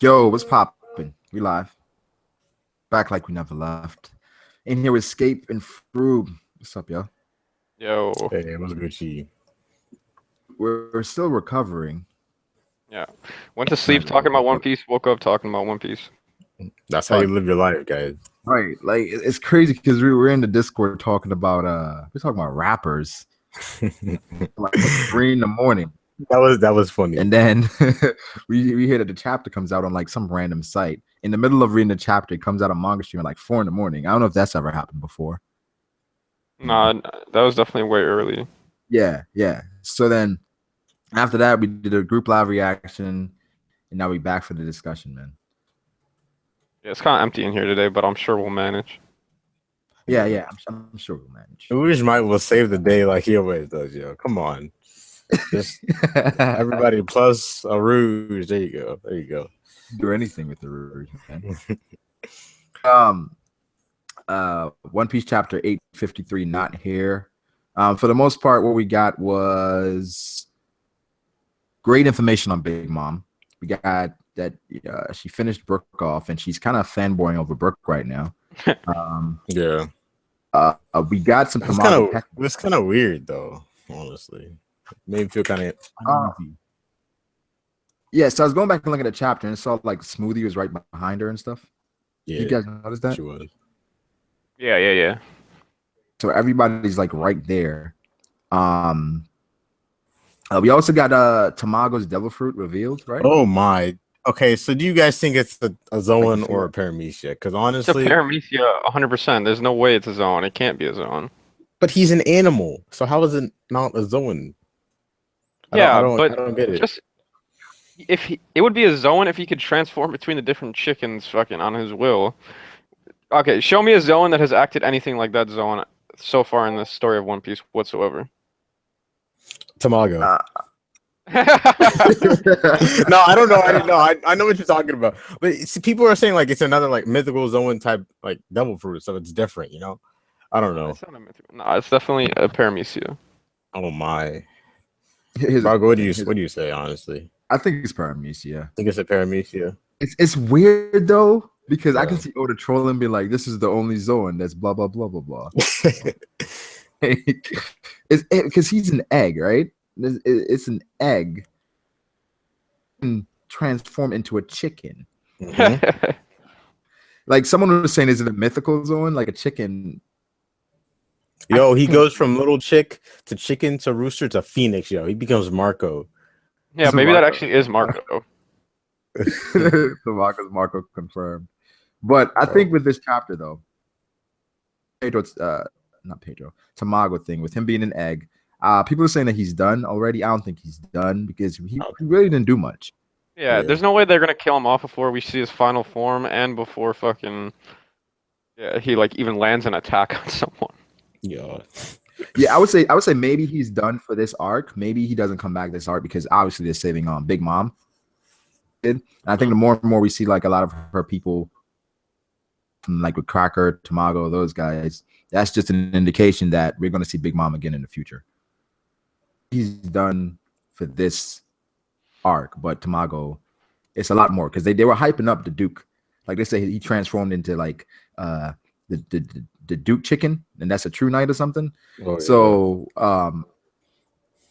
Yo, what's poppin'? We live. Back like we never left. In here with Escape and Froob. What's up, yo? Yo, Hey, what's good, Chi? We're still recovering. yeah. Went to sleep Right, talking about One Piece, woke up talking about One Piece. That's how you live your life, guys. right. Like it's crazy because we were in the Discord talking about we're talking about rappers like 3 in the morning. That was funny. And then we hear that the chapter comes out on like some random site. In the middle of reading the chapter, it comes out on manga stream at like 4 in the morning. I don't know if that's ever happened before. Nah, that was definitely way early. Yeah, yeah. So then after that, we did a group live reaction, and now we back for the discussion, man. Yeah, it's kind of empty in here today, but I'm sure we'll manage. Yeah. I'm sure we'll manage. Rouge might will save the day like he always does, yo. Come on. Just everybody plus a Rouge. There you go. There you go. Do anything with the Rouge, man. One Piece chapter 853, not here. For the most part, what we got was great information on Big Mom. We got that she finished Brooke off, and she's kind of fanboying over Brooke right now. Yeah. We got some. It's kind of weird though. Honestly, made me feel kind of uneasy. Yeah, so I was going back and looking at the chapter and saw like Smoothie was right behind her and stuff. Yeah, you guys noticed that? She was. Yeah. So everybody's like right there. We also got Tamago's Devil Fruit revealed, right? Oh my. Okay, so do you guys think it's a Zoan or a Paramecia? Because honestly, it's a Paramecia, 100%. There's no way it's a Zoan. It can't be a Zoan. but he's an animal, so how is it not a Zoan? I don't get it. Just it would be a Zoan if he could transform between the different chickens, fucking on his will. Okay, show me a Zoan that has acted anything like that Zoan so far in the story of One Piece whatsoever. Tamago. No, I don't know. I didn't know. I know what you're talking about, but see, people are saying like it's another like mythical Zoan type like devil fruit, so it's different. You know, I don't know. It's not a mythical. No, it's definitely a Paramecia. Oh my. Brago, what do you say? Honestly, I think it's Paramecia. I think it's a Paramecia. It's weird though because I can see Oda trolling, be like, "This is the only Zoan that's blah blah blah blah blah." It's because he's an egg, right? It's an egg and transform into a chicken. Mm-hmm. Like someone was saying, is it a mythical Zoan? Like a chicken? Yo, he goes from little chick to chicken to rooster to phoenix. Yo, he becomes Marco. Yeah, maybe that actually is Marco. The Marco confirmed. But I think with this chapter though, Tamago thing with him being an egg. People are saying that he's done already. I don't think he's done because he really didn't do much. Yeah, there's no way they're gonna kill him off before we see his final form and before fucking he like even lands an attack on someone. Yeah, I would say maybe he's done for this arc. Maybe he doesn't come back this arc because obviously they're saving Big Mom. And I think the more and more we see like a lot of her people, like with Cracker, Tamago, those guys, that's just an indication that we're going to see Big Mom again in the future. He's done for this arc, but Tamago, it's a lot more because they were hyping up the Duke. Like they say he transformed into like the Duke chicken, and that's a true knight or something. So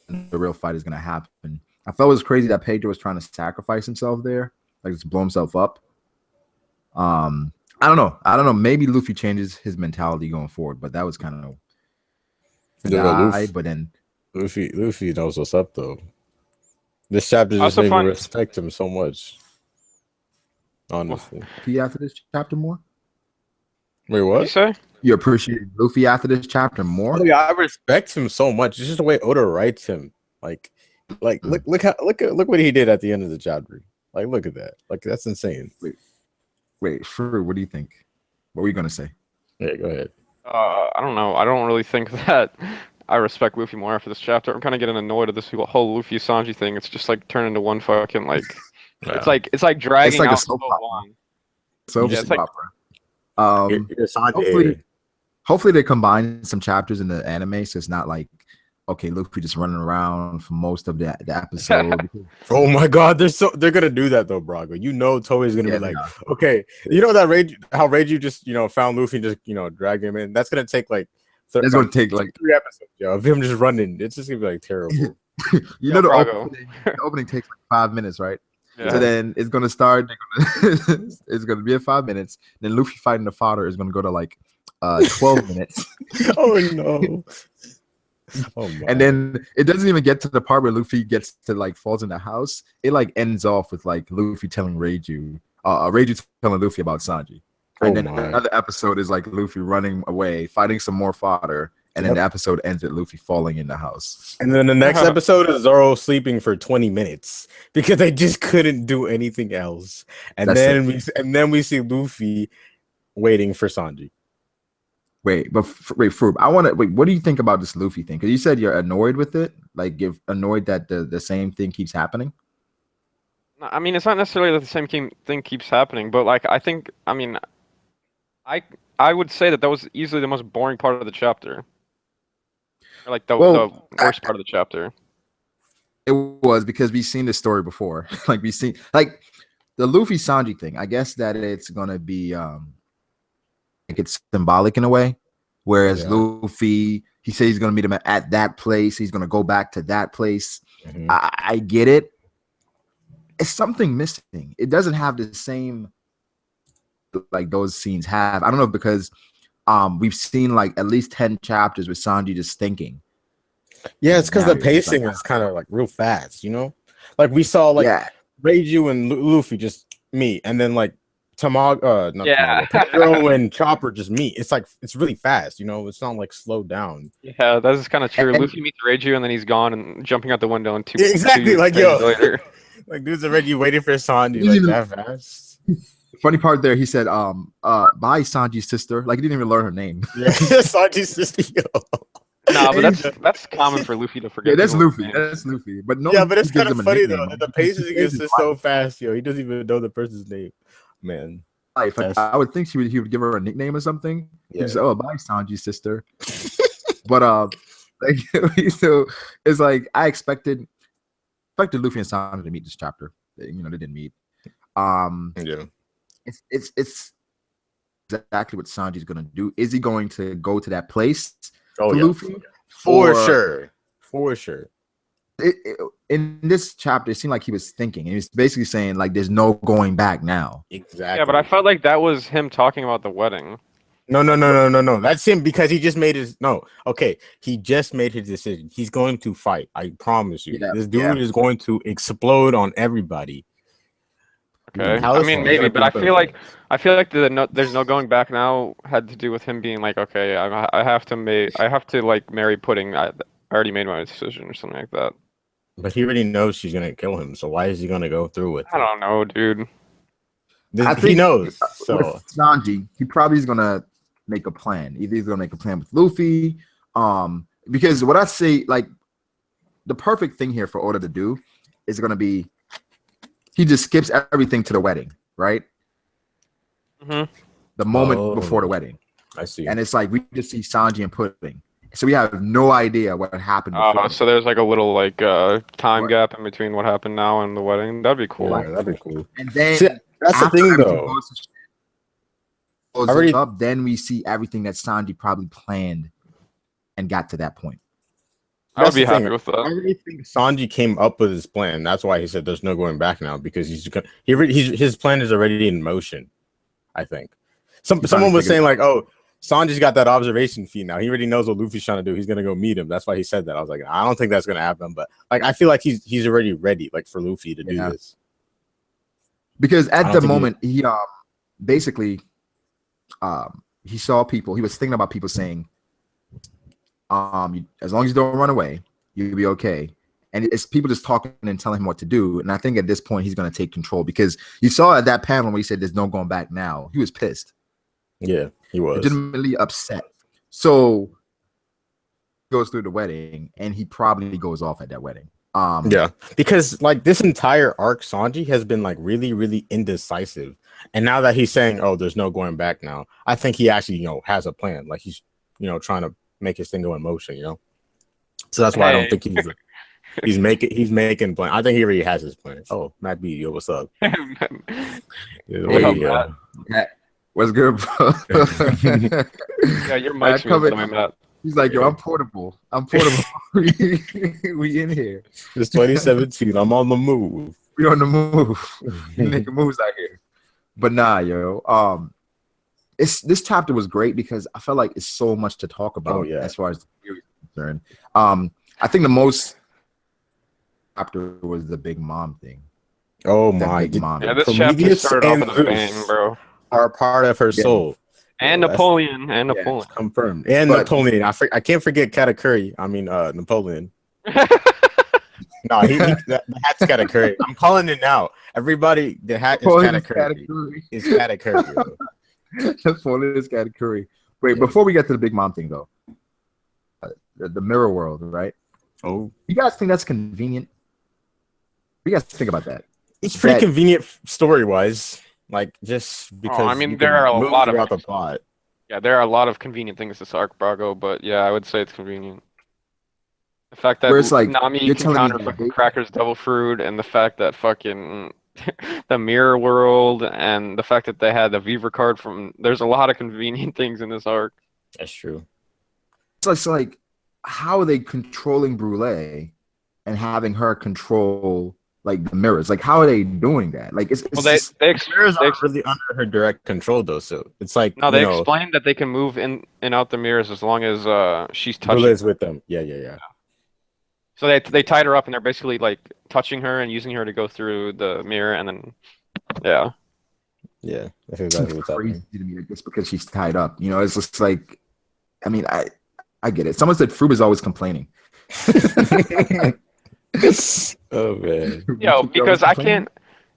the real fight is gonna happen. I felt it was crazy that Pedro was trying to sacrifice himself there, like just blow himself up. I don't know. Maybe Luffy changes his mentality going forward, but that was kind of but then Luffy knows what's up though. This chapter just made me respect him so much. Honestly, he after this chapter more. Wait, what? You say? You appreciate Luffy after this chapter more? Oh, yeah, I respect him so much. It's just the way Oda writes him. Like look what he did at the end of the chapter. Like, look at that. Like, that's insane. Wait, Fru, what do you think? What were you gonna say? Yeah, go ahead. I don't know. I don't really think that I respect Luffy more after this chapter. I'm kind of getting annoyed at this whole Luffy Sanji thing. It's just like turned into one fucking like. It's like dragging out so long. So yeah, it's like, hopefully they combine some chapters in the anime, so it's not like okay, Luffy just running around for most of the episode. Oh my god, they're gonna do that though, Brago. You know Toei's gonna Yeah, be they like, are. okay, you know that how Reiju just found Luffy and just dragged him in. That's gonna take like It's gonna take like 3 episodes, of him just running. It's just gonna be like terrible. you Yo, know Brago. the opening takes like 5 minutes, right? Yeah. So then it's gonna start. It's gonna be at 5 minutes. Then Luffy fighting the fodder is gonna go to like 12 minutes. Oh no. Oh my. And then it doesn't even get to the part where Luffy gets to like falls in the house. It like ends off with like Luffy telling Reiju telling Luffy about Sanji. And then another episode is like Luffy running away, fighting some more fodder, and then the episode ends with Luffy falling in the house. And then the next episode is Zoro sleeping for 20 minutes because they just couldn't do anything else. And then we see Luffy waiting for Sanji. Wait, Froob, I want to wait. What do you think about this Luffy thing? Because you said you're annoyed with it. Like, you're annoyed that the same thing keeps happening. I mean, it's not necessarily that the same thing keeps happening, but like I would say that was easily the most boring part of the chapter, or like the worst part of the chapter. It was because we've seen this story before. Like we've seen like the Luffy Sanji thing. I guess that it's gonna be like it's symbolic in a way. Whereas Luffy, he says he's gonna meet him at that place. He's gonna go back to that place. Mm-hmm. I get it. It's something missing. It doesn't have the same like those scenes have. I don't know, because we've seen like at least 10 chapters with Sanji just thinking. Yeah, it's because the pacing is kind of like real fast, Like we saw like Reiju and Luffy just meet, and then like Pedro and Chopper just meet. It's like it's really fast, it's not like slowed down. Yeah, that is kind of true. Luffy meets Reiju and then he's gone and jumping out the window and exactly like later. Like dude's already waiting for Sanji like that fast. Funny part there, he said, bye Sanji's sister. Like he didn't even learn her name. Yeah, Sanji's sister. No, but that's common for Luffy to forget. Yeah, that's Luffy. That's Luffy. But no. Yeah, but it's kind of funny though. That the pacing is just so fast, He doesn't even know the person's name. Man. I would think he would give her a nickname or something. Yeah. He'd say, "Oh, bye Sanji's sister." But like so it's like I expected Luffy and Sanji to meet this chapter. They didn't meet. It's exactly what Sanji's gonna do. Is he going to go to that place for Luffy? For sure. In this chapter, it seemed like he was thinking, and he was basically saying like, "There's no going back now." Exactly. Yeah, but I felt like that was him talking about the wedding. No. That's him because he just made his He just made his decision. He's going to fight. I promise you. This dude is going to explode on everybody. Okay. I mean, maybe, but I feel like there's no going back now had to do with him being like, okay, I have to like marry Pudding. I already made my decision or something like that. But he already knows she's gonna kill him, so why is he gonna go through with it? I don't know, dude. He knows. So with Sanji, he probably is gonna make a plan. Either he's gonna make a plan with Luffy, because what I say, like, the perfect thing here for Oda to do is gonna be he just skips everything to the wedding, right? Mm-hmm. The moment before the wedding. I see. And it's like we just see Sanji and Pudding. So we have no idea what happened before. So there's like a little like time gap in between what happened now and the wedding. That'd be cool. Yeah, that'd be cool. And then that's the thing though. Then we see everything that Sanji probably planned and got to that point. I would be happy with that. I really think Sanji came up with his plan. That's why he said there's no going back now, because his plan is already in motion. I think someone was saying like, "Oh, Sanji's got that observation fee now. He already knows what Luffy's trying to do. He's gonna go meet him." That's why he said that. I was like, I don't think that's gonna happen, but like I feel like he's already ready, like for Luffy to do this. Because at the moment he basically he saw people. He was thinking about people saying, as long as you don't run away, you'll be okay. And it's people just talking and telling him what to do. And I think at this point he's gonna take control, because you saw at that panel when he said there's no going back now. He was pissed. Yeah, he was legitimately upset. So he goes through the wedding, and he probably goes off at that wedding. Yeah, because like this entire arc, Sanji has been like really, really indecisive. And now that he's saying, "Oh, there's no going back now," I think he actually, has a plan. Like he's, trying to make his thing go in motion. So that's why I don't Hey. think he's making plan. I think he already has his plan. Oh, Matt B, yo, what's up? Yeah, What up, yeah. Matt? What's good, bro? Yeah, your Matt mic's muted, by coming. the way, Matt. He's like, yo, I'm portable. I'm portable. We in here. It's 2017. I'm on the move. We on the move. We making moves out here. But nah, yo. This chapter was great because I felt like it's so much to talk about. Oh, yeah. As far as the series is concerned. I think the most chapter was the Big Mom thing. Oh That my! Big Mom. Yeah, this chapter Prometheus started off and with a bang, Zeus bro. are part of her Yeah. soul. And Yo, that's Napoleon, and Napoleon. confirmed. And But- Napoleon. I can't forget Katakuri. I mean, Napoleon. No, the hat's Katakuri. I'm calling it now. Everybody, the hat is Napoleon is Katakuri. Katakuri. It's Katakuri. Napoleon is Katakuri. Wait, before we get to the Big Mom thing, though, the mirror world, right? Oh, You guys think that's convenient? What do you guys think about that? it's pretty That- convenient story-wise. Like just because I mean, you there can are a move lot of throughout the plot. Yeah, there are a lot of convenient things this arc, Brago, but yeah, I would say it's convenient. The fact that Where it's like, Nami you're can telling me counter that fucking they- Cracker's devil fruit, and the fact that fucking the mirror world, and the fact that they had the Viver card from. There's a lot of convenient things in this arc. That's true. So it's like, how are they controlling Brule and having her control like the mirrors? Like, how are they doing that? Like, it's Well, just- Mirrors they aren't really under her direct control though, so it's like no, they you know, explained that they can move in and out the mirrors as long as she's touching. Brule's with them. Yeah. So they tied her up, and they're basically like touching her and using her to go through the mirror, and then yeah. Yeah, that's exactly what's crazy happening. to me just because she's tied up. You know, it's just like, I mean, I get it. Someone said Fruit is always complaining. Oh man. Yo, because I can't.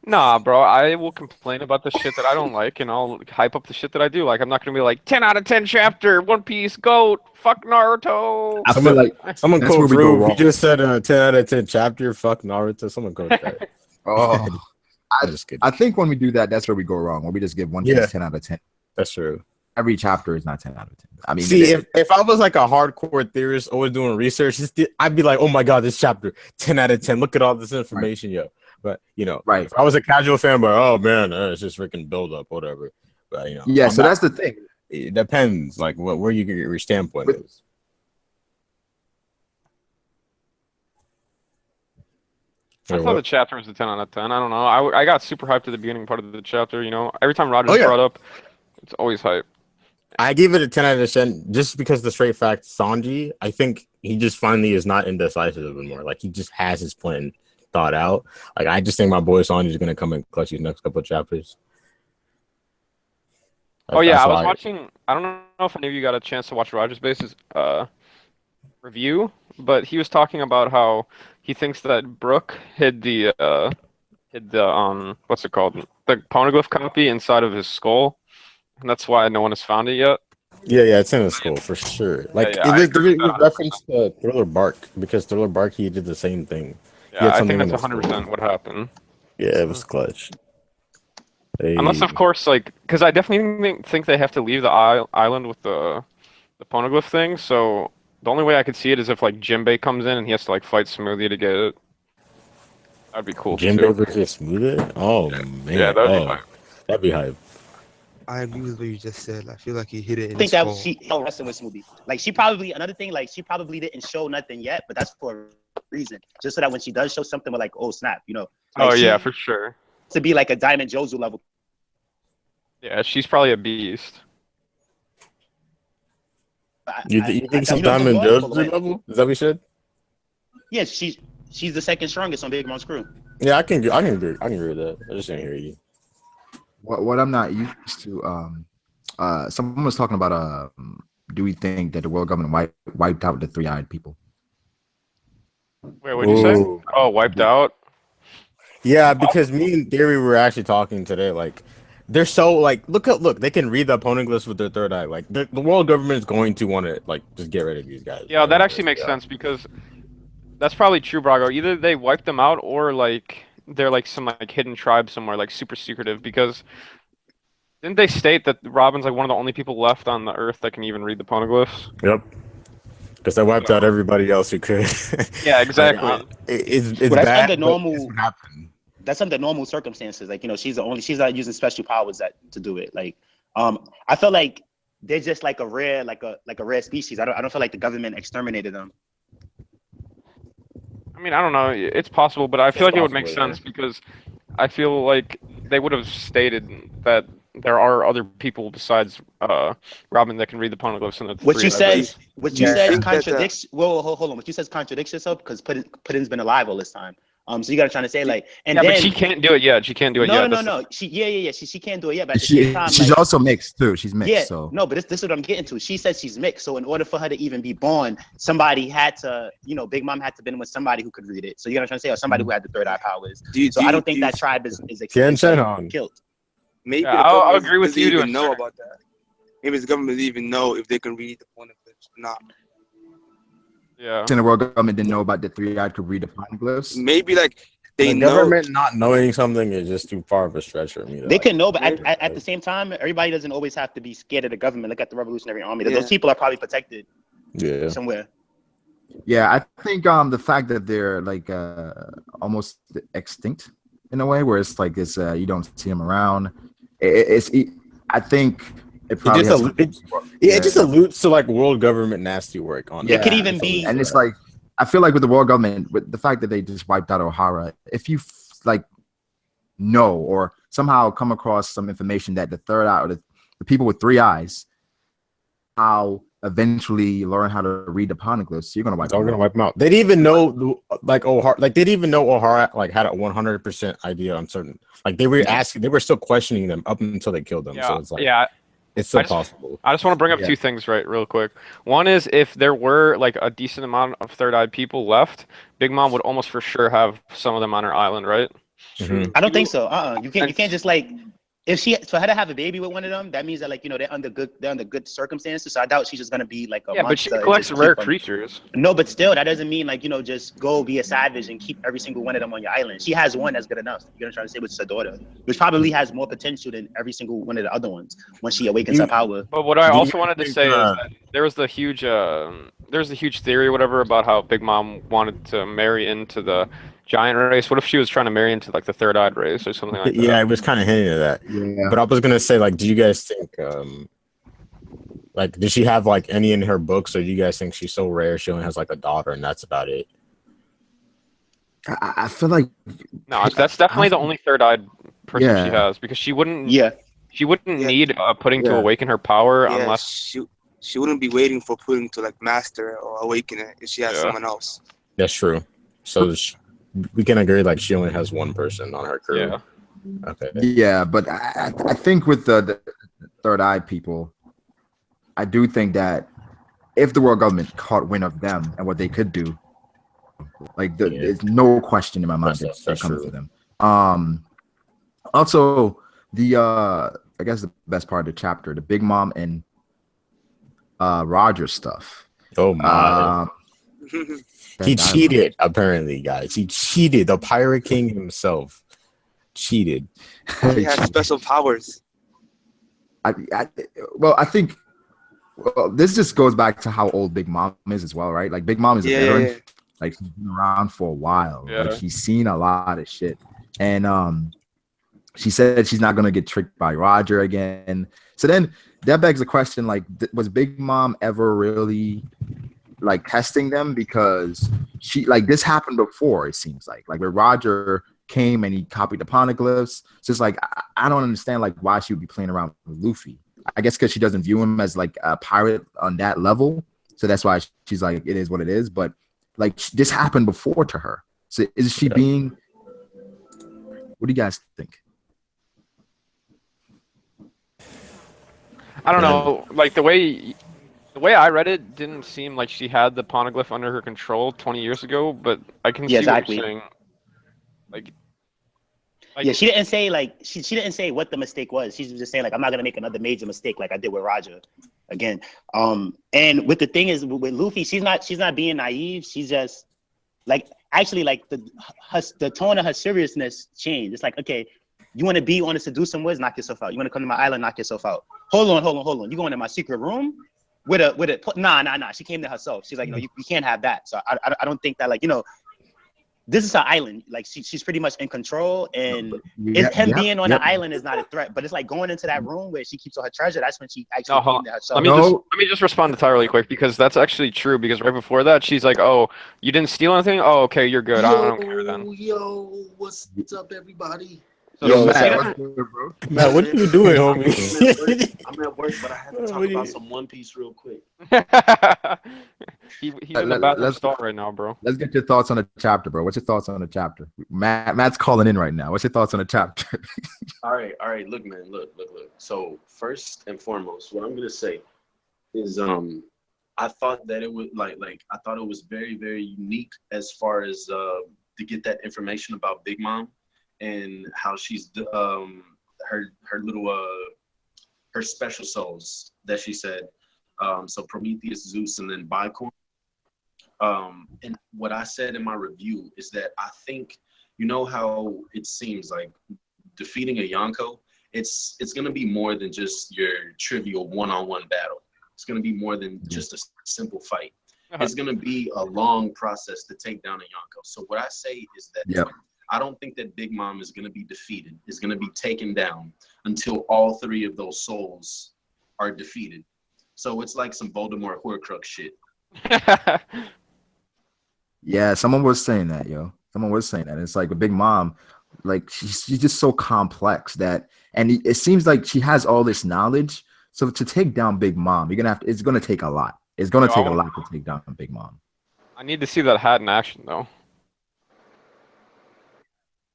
Nah, bro, I will complain about the shit that I don't like, and I'll hype up the shit that I do. Like, I'm not gonna be like 10 out of 10 chapter, One Piece, GOAT, fuck Naruto. I feel like Someone That's quote where we go Fruit. He wrong. just said 10 out of 10 chapter. Fuck Naruto. Someone quote that. oh, I'm just kidding. I think when we do that, that's where we go wrong. When we just give One Piece Yeah. 10 out of 10. That's true. Every chapter is not 10 out of 10. I mean, See, if I was like a hardcore theorist, always doing research, I'd be like, oh my god, this chapter 10 out of 10. Look at all this information, yo. But you know, Right. if I was a casual fan, but oh man, it's just freaking build up, whatever. But you know, yeah, I'm so not- that's the thing. it depends, like where you get your standpoint But- is. I thought the chapter was a 10 out of 10. I don't know. I got super hyped at the beginning part of the chapter, you know. Every time Roger's Oh, yeah. brought up, it's always hype. I gave it a 10 out of 10 just because the straight fact, Sanji, I think he just finally is not indecisive anymore. Like he just has his plan thought out. Like I just think my boy Sanji is gonna come and clutch these next couple of chapters. Oh yeah, That's I was why- watching. I don't know if any of you got a chance to watch Roger's Base's review, but he was talking about how he thinks that Brooke hid the what's it called, the poneglyph copy inside of his skull, and that's why no one has found it yet. Yeah, it's in his school for sure. Like yeah, I it agree was with that. reference to Thriller Bark because Thriller Bark he did the same thing. Yeah, had I something think in that's his 100% what happened. Yeah, it was clutch. Unless, of course, like, because I definitely think they have to leave the island with the poneglyph thing. So the only way I could see it is if like Jinbei comes in and he has to like fight Smoothie to get it. That'd be cool Jinbei too. versus Smoothie. Oh man, Yeah, that'd be hype. That'd be hype. I agree with what you just said. I feel like he hit it in I think his that skull. she wrestling with Smoothie. Like she probably another thing. Like she probably didn't show nothing yet, but that's for a reason. Just so that when she does show something, we're like, oh snap, you know. Like Oh she- yeah, for sure. To be like a Diamond Jozu level. Yeah, she's probably a beast. You think some you know, Diamond going Joe's for it. level? Is that what you said? Yeah, she's the second strongest on Big Mom's crew. Yeah, I can agree with that. I just didn't hear you. What I'm not used to, someone was talking about, do we think that the world government wiped out the three-eyed people? Wait, what did you say? Ooh. Oh, wiped out. Yeah, because me and Theory were actually talking today. Like, they're so like, look, they can read the poneglyphs with their third eye. Like, the world government is going to want to like just get rid of these guys. Yeah, that actually makes sense because that's probably true, Brago. Either they wiped them out or like they're like some like hidden tribe somewhere, like super secretive. Because didn't they state that Robin's like one of the only people left on the Earth that can even read the poneglyphs? Yep. because I wiped out everybody else who could. Yeah, exactly. It's Well, that's bad. under But normal- it's what happened. That's under normal circumstances. Like, she's not using special powers to do it. Like, I feel like they're just like a rare species. I don't feel like the government exterminated them. I mean, I don't know. It's possible, but I feel like it would make possible, yeah. sense because I feel like they would have stated that there are other people besides Robin that can read the poneglyphs and the What you three-eyed said, race. what you Yeah, I said think that, contradicts. Whoa, hold on. What you said contradicts yourself because Puddin's been alive all this time. So you gotta try to say like, and Yeah, then but she can't do it yet. She can't do it no, yet. no, That's no, the- no. She can't do it yet. But at the same time, She's like, also mixed too. She's mixed. yeah, So no, but this is what I'm getting to. She said she's mixed, so in order for her to even be born, somebody had to, Big Mom had to been with somebody who could read it. So you gotta try to say, or somebody who had the third eye powers. So I don't think that tribe is killed. Maybe Yeah, the I'll government agree with doesn't you to even a know certain- about that. Maybe the government doesn't even know if they can read the poneglyphs or not. Yeah. the world government didn't know about the three-eyed could read the poneglyphs. Maybe like they The know. government not knowing something is just too far of a stretch for me. They can know, but maybe. at the same time, everybody doesn't always have to be scared of the government. Look at the Revolutionary Army. Yeah. Those people are probably protected Yeah. somewhere. Yeah, I think the fact that they're like almost extinct in a way, where it's like it's you don't see them around. I think it probably just has allu- something to do with- It just alludes to like world government nasty work on It could Yeah, even it's be- and it's like I feel like with the world government, with the fact that they just wiped out O'Hara, if you like know or somehow come across some information that the third eye or the people with three eyes, how eventually learn how to read the poneglyphs, you're gonna wipe They're them gonna out. wipe them out. They didn't even know like O'Hara, like they didn't even know O'Hara like had a 100% idea on certain. Like they were asking, they were still questioning them up until they killed them. Yeah. So it's like Yeah. it's still I just- possible. I just want to bring up Yeah. two things real quick. One is if there were like a decent amount of third-eyed people left, Big Mom would almost for sure have some of them on her island, right? Mhm. I don't think so. You can't just like, if for her to have a baby with one of them, that means that, like, they're under good circumstances. So I doubt she's just gonna be like a Yeah, but she monster and collects just rare keep 'em. creatures. No, but still, that doesn't mean like, just go be a savage and keep every single one of them on your island. She has one that's good enough. You're gonna try to say, which is her daughter, which probably has more potential than every single one of the other ones once she awakens her power. But what I Do you also wanted to think, say is that there was the huge theory or whatever about how Big Mom wanted to marry into the giant race. What if she was trying to marry into like the third-eyed race or something like that? Yeah, I was kind of hinting at that. Yeah. But I was gonna say, like, do you guys think, like, did she have like any in her books, or do you guys think she's so rare she only has like a daughter and that's about it? I feel like No, that's definitely the only third-eyed person she Yeah. has because she wouldn't Yeah, need Pudding to Yeah. awaken her power Yeah, unless she wouldn't be waiting for Pudding to like master it or awaken it if she has Yeah. someone else. That's true. So we can agree like she only has one person on her crew. yeah. Okay. yeah, but I think with the third-eyed people, I do think that if the world government caught wind of them and what they could do, like there's no question in my mind That's that they're coming true. for them. Also the I guess the best part of the chapter, the Big Mom and Roger stuff. Oh my. He That cheated, apparently, guys. He cheated. The Pirate King himself cheated. He has special powers. I think this just goes back to how old Big Mom is as well, right? Like Big Mom is a veteran. Yeah. Like she's been around for a while. Yeah. Like she's seen a lot of shit. And she said she's not gonna get tricked by Roger again. So then that begs the question, like, was Big Mom ever really like testing them? Because she like this happened before, it seems like where Roger came and he copied the poneglyphs. So it's like I don't understand like why she would be playing around with Luffy. I guess because she doesn't view him as like a pirate on that level. So that's why she's like, it is what it is. But like this happened before to her. So is she being? What do you guys think? I don't know. Like the way I read it didn't seem like she had the poneglyph under her control 20 years ago, but I can see exactly. what you're saying. Like yeah, she didn't say like she didn't say what the mistake was. She's just saying like, I'm not gonna make another major mistake like I did with Roger again. And with the thing is with Luffy, she's not being naive. She's just like actually like the tone of her seriousness changed. It's like, okay, you want to be on the seducing woods, knock yourself out. You want to come to my island, knock yourself out. Hold on. You going to my secret room? Nah. She came there herself. She's like, you can't have that. So I don't think that, like, this is her island. Like she's pretty much in control, and being on the island is not a threat. But it's like going into that room where she keeps all her treasure. That's when she actually came there herself. Let me just respond to Ty really quick, because that's actually true. Because right before that, she's like, "Oh, you didn't steal anything? Oh, okay, you're good. I don't care then." Yo, what's up, everybody? Yo, Matt, Matt, what are you doing, homie? I'm at work, but I had to talk about some One Piece real quick. He's in the bathroom stall right now, bro. Let's get your thoughts on the chapter, bro. What's your thoughts on the chapter? Matt's calling in right now. What's your thoughts on the chapter? All right. Look, man. Look. So first and foremost, what I'm gonna say is, I thought that it was like I thought it was very, very unique as far as to get that information about Big Mom and how she's her little her special souls that she said. So Prometheus, Zeus, and then Bicorn. And what I said in my review is that I think, how it seems like defeating a Yonko, it's gonna be more than just your trivial one-on-one battle. It's gonna be more than just a simple fight. It's gonna be a long process to take down a Yonko. So what I say is that I don't think that Big Mom is gonna be defeated, is gonna be taken down until all three of those souls are defeated. So it's like some Voldemort Horcrux shit. Yeah, someone was saying that, yo. Someone was saying that. It's like a Big Mom, like she's just so complex that, and it seems like she has all this knowledge. So to take down Big Mom, it's gonna take a lot. It's gonna take a lot to take down Big Mom. I need to see that hat in action, though.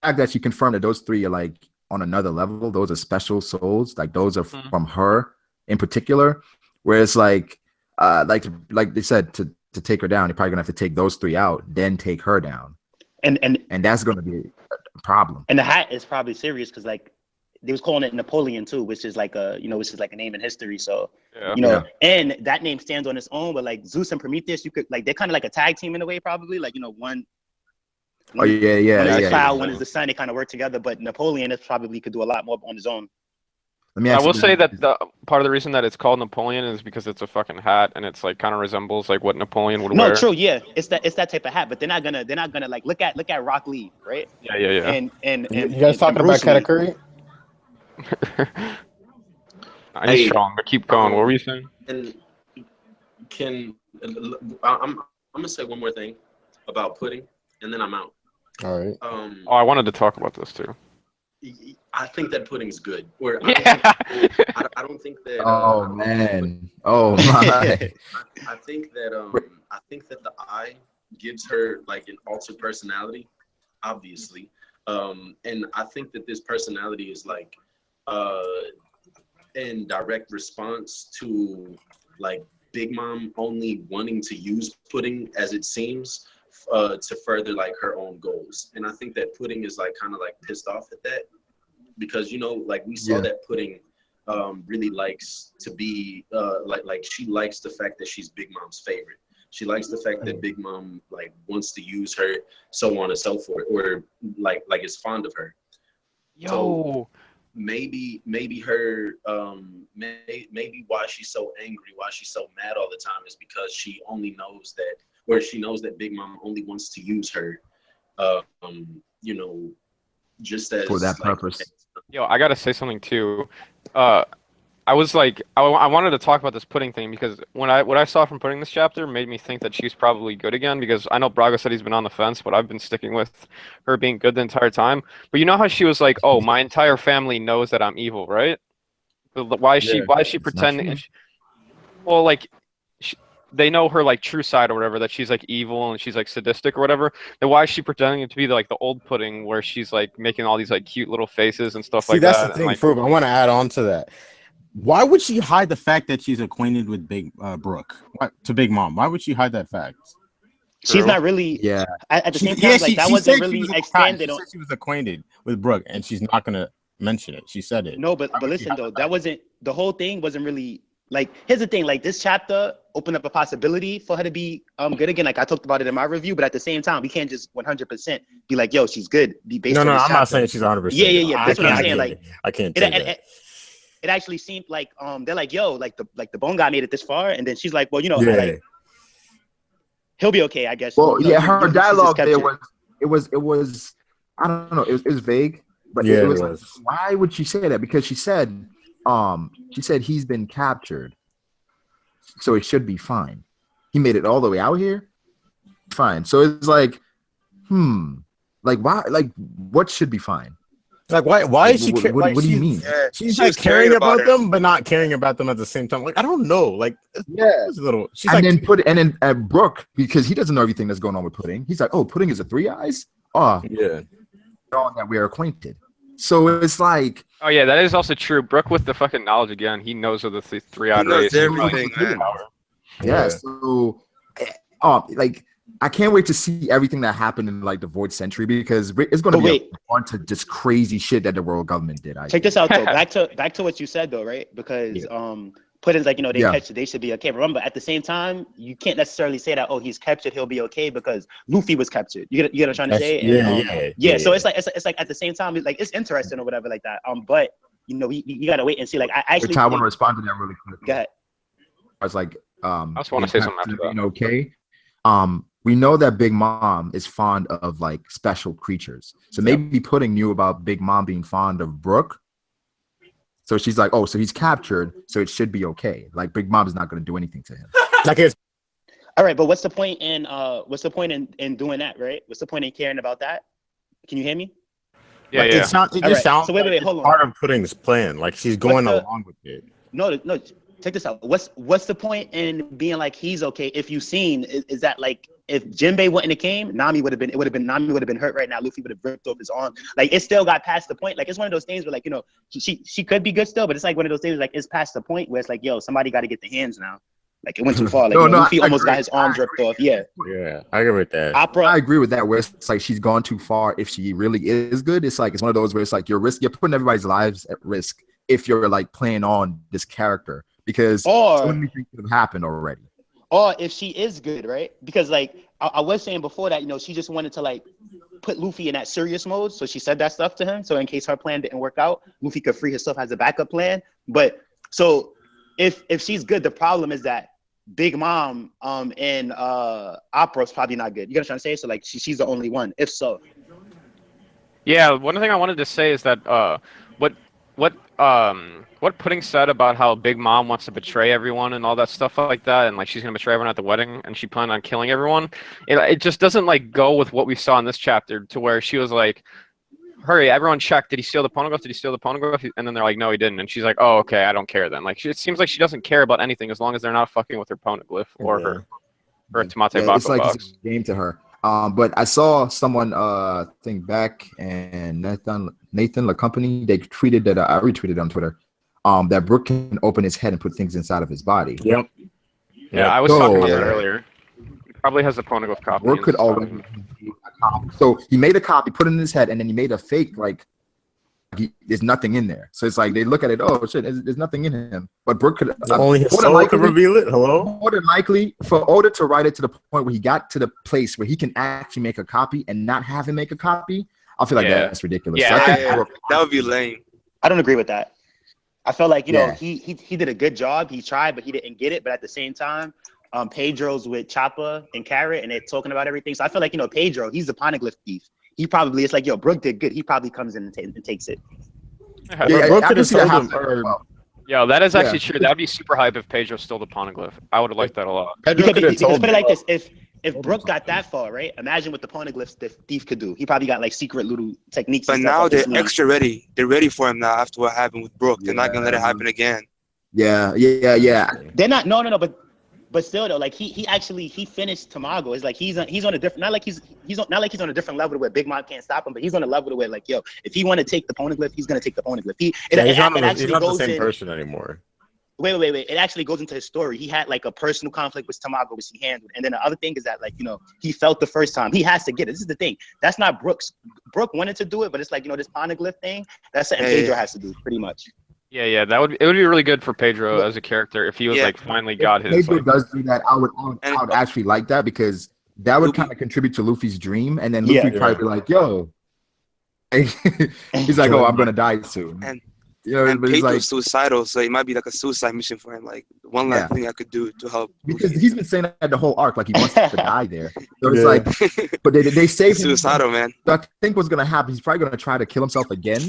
The fact that she confirmed that those three are like on another level, those are special souls, like those are from her in particular. Where it's like they said, to take her down, you're probably gonna have to take those three out, then take her down, and that's gonna be a problem. And the hat is probably serious because like they was calling it Napoleon too, which is like a which is like a name in history. So and that name stands on its own. But like Zeus and Prometheus, you could like they're kind of like a tag team in a way, probably like one. One is the cloud, one is the sun. They kind of work together. But Napoleon is probably could do a lot more on his own. I will say that the part of the reason that it's called Napoleon is because it's a fucking hat and it's like kind of resembles like what Napoleon would wear. No, true, yeah, it's that type of hat. But they're not gonna like look at Rock Lee, right? Yeah. And you guys talking about Katakuri? He's strong, but keep going. What were you saying? And I'm gonna say one more thing about pudding, and then I'm out. All right. I wanted to talk about this too. I think that pudding's good. Or I don't think that. Oh man! Oh my! I think that the eye gives her like an altered personality, obviously, and I think that this personality is like in direct response to like Big Mom only wanting to use pudding, as it seems, to further like her own goals. And I think that pudding is like kind of like pissed off at that, because like we saw that pudding really likes to be like she likes the fact that she's Big Mom's favorite. She likes the fact that Big Mom like wants to use her, so on and so forth, or like is fond of her. So maybe her maybe why she's so angry, why she's so mad all the time is because she knows that Big Mom only wants to use her just as for that purpose. Yo, I gotta say something too. I was like, I wanted to talk about this pudding thing because what I saw from pudding this chapter made me think that she's probably good again, because I know Brago said he's been on the fence, but I've been sticking with her being good the entire time. But you know how she was like, oh, my entire family knows that I'm evil, right? But why is she pretending? Well, like, they know her like true side or whatever, that she's like evil and she's like sadistic or whatever. Then why is she pretending to be like the old pudding where she's like making all these like cute little faces and stuff like that? See, that's the thing, Froob. I want to add on to that. Why would she hide the fact that she's acquainted with Big Brooke to Big Mom? Why would she hide that fact? She's not really. Yeah. At the same time, like that wasn't really extended. She said she was acquainted with Brooke, and she's not gonna mention it. She said it. No, but listen though, that wasn't the whole thing. Wasn't really like. Here's the thing. Like this chapter opened up a possibility for her to be good again. Like I talked about it in my review, but at the same time, we can't just 100% be like, yo, she's good. Be based. No, on I'm this not saying she's 100%. Yeah. That's what I'm saying. Like I can't take that. it actually seemed like they're like, yo, like the bone guy made it this far, and then she's like, well, you know, Yeah. like he'll be okay, I guess. Well, You know, yeah, her Luffy's just dialogue there captured. was I don't know, it was vague, but Yeah, it it was, was. why would she say that? Because she said he's been captured, so it should be fine. He made it all the way out here, fine. So it's like, like why? Like what should be fine? Like why is she? What do you mean? Yeah, She's she like was caring about her. them, but not caring about them at the same time. Like I don't know. Like Yeah. it's a little. She's And like, then Brooke, because he doesn't know everything that's going on with Pudding. He's like, oh, Pudding is a 3 eyes. Oh, yeah. knowing that we are acquainted. So it's like, Oh yeah, that is also true. Brooke with the fucking knowledge again. He knows of the three-eyed He knows race. everything, man. yeah. So, like, I can't wait to see everything that happened in like the Void Century, because it's going to be a bunch of just crazy shit that the world government did. Check this out though. Back to what you said though, right? Because Pudding's like, you know, they catch it, they should be okay. Remember, at the same time, you can't necessarily say that, oh, he's captured, he'll be okay, because Luffy was captured. You get what I'm trying to say? Yeah. So it's like at the same time, like it's interesting or whatever like that. But you know, you gotta wait and see. Like I actually I want to respond to that really quick. Go ahead. I was like, I just want to say something after that. Okay. We know that Big Mom is fond of like special creatures. So maybe Pudding knew about Big Mom being fond of Brooke. So she's like, oh, so he's captured, so it should be okay. Like Big Mom is not going to do anything to him. Like it's All right, but what's the point in doing that, right? What's the point in caring about that? Can you hear me? Yeah, like, yeah. It sounds So wait, hold on. part of Pudding's plan. Like she's going along with it. No. Check this out. What's the point in being like he's okay? If you've seen, is that like if Jinbei wouldn't have came, Nami would have been hurt right now. Luffy would have ripped off his arm. Like it still got past the point. Like it's one of those things where like, you know, she could be good still, but it's like one of those things where, like it's past the point where it's like, yo, somebody got to get the hands now. Like it went too far. Like Luffy almost got his arms ripped off. Yeah, I agree with that. I agree with that. Where it's like she's gone too far. If she really is good, it's like it's one of those where it's like you're putting everybody's lives at risk if you're like playing on this character, because so many things could have happened already. Or if she is good, right? Because like I was saying before that, you know, she just wanted to like put Luffy in that serious mode. So she said that stuff to him. So in case her plan didn't work out, Luffy could free himself as a backup plan. But so if she's good, the problem is that Big Mom in Opera's probably not good. You get what I'm trying to say? So like she's the only one. If so. Yeah, one thing I wanted to say is that what Pudding said about how Big Mom wants to betray everyone and all that stuff like that, and like she's gonna betray everyone at the wedding, and she planned on killing everyone. It just doesn't like go with what we saw in this chapter, to where she was like, "Hurry, everyone check. Did he steal the poneglyph? Did he steal the poneglyph?" And then they're like, "No, he didn't." And she's like, "Oh, okay, I don't care then." Like it seems like she doesn't care about anything as long as they're not fucking with her poneglyph or her Tamate Bako it's like box. it's a game to her. But I saw someone think back, and Nathan LaCompany, they tweeted that I retweeted on Twitter. That Brooke can open his head and put things inside of his body. Yep. Yeah, I was talking about that earlier. He probably has the poneglyph copy. Brooke could always be a copy. So he made a copy, put it in his head, and then he made a fake like there's nothing in there. So it's like they look at it, oh shit, there's nothing in him. But Brooke could only his soul could reveal it. Hello. More than likely, for Oda to write it to the point where he got to the place where he can actually make a copy and not have him make a copy, I feel like that's ridiculous. Yeah, so I think Brooke, that would be lame. I don't agree with that. I felt like, you know, he did a good job. He tried, but he didn't get it. But at the same time, Pedro's with Chopper and Carrot, and they're talking about everything. So I feel like, you know, Pedro, he's the poneglyph thief. He probably, it's like, yo, Brooke did good. He probably comes in and takes it. Brooke could have told him. Yo, that is actually true. That would be super hype if Pedro stole the poneglyph. I would have liked that a lot. Pedro could have told put it like this: if Brooke got that far, right? Imagine what the poneglyphs the thief could do. He probably got like secret little techniques. But now they're extra ready. They're ready for him now after what happened with Brooke. They're not gonna let it happen again. Yeah. They're not. No. But still though, like he actually finished Tamago. It's like he's on a different, not like he's on a different level where Big Mom can't stop him, but he's on a level where like, yo, if he want to take the poneglyph, he's gonna take the poneglyph. He's not the same person anymore. Wait. It actually goes into his story. He had like a personal conflict with Tamago, which he handled. And then the other thing is that, like, you know, he felt the first time. He has to get it. This is the thing. That's not Brooks. Brooke wanted to do it, but it's like, you know, this poneglyph thing, that's something Pedro has to do, pretty much. Yeah, it would be really good for Pedro as a character if he was like finally got his. Pedro does do that. I would actually like that, because that would kind of contribute to Luffy's dream, and then Luffy probably be like, "Yo," he's like, "Oh, I'm gonna die soon." You know, And but it's Pedro's like suicidal, so it might be like a suicide mission for him. Like one Yeah. last thing I could do to help. because Luffy. he's been saying that the whole arc, like he wants to die there. So it's Yeah. like, but they saved him. Suicidal, man. So I think what's gonna happen, he's probably gonna try to kill himself again,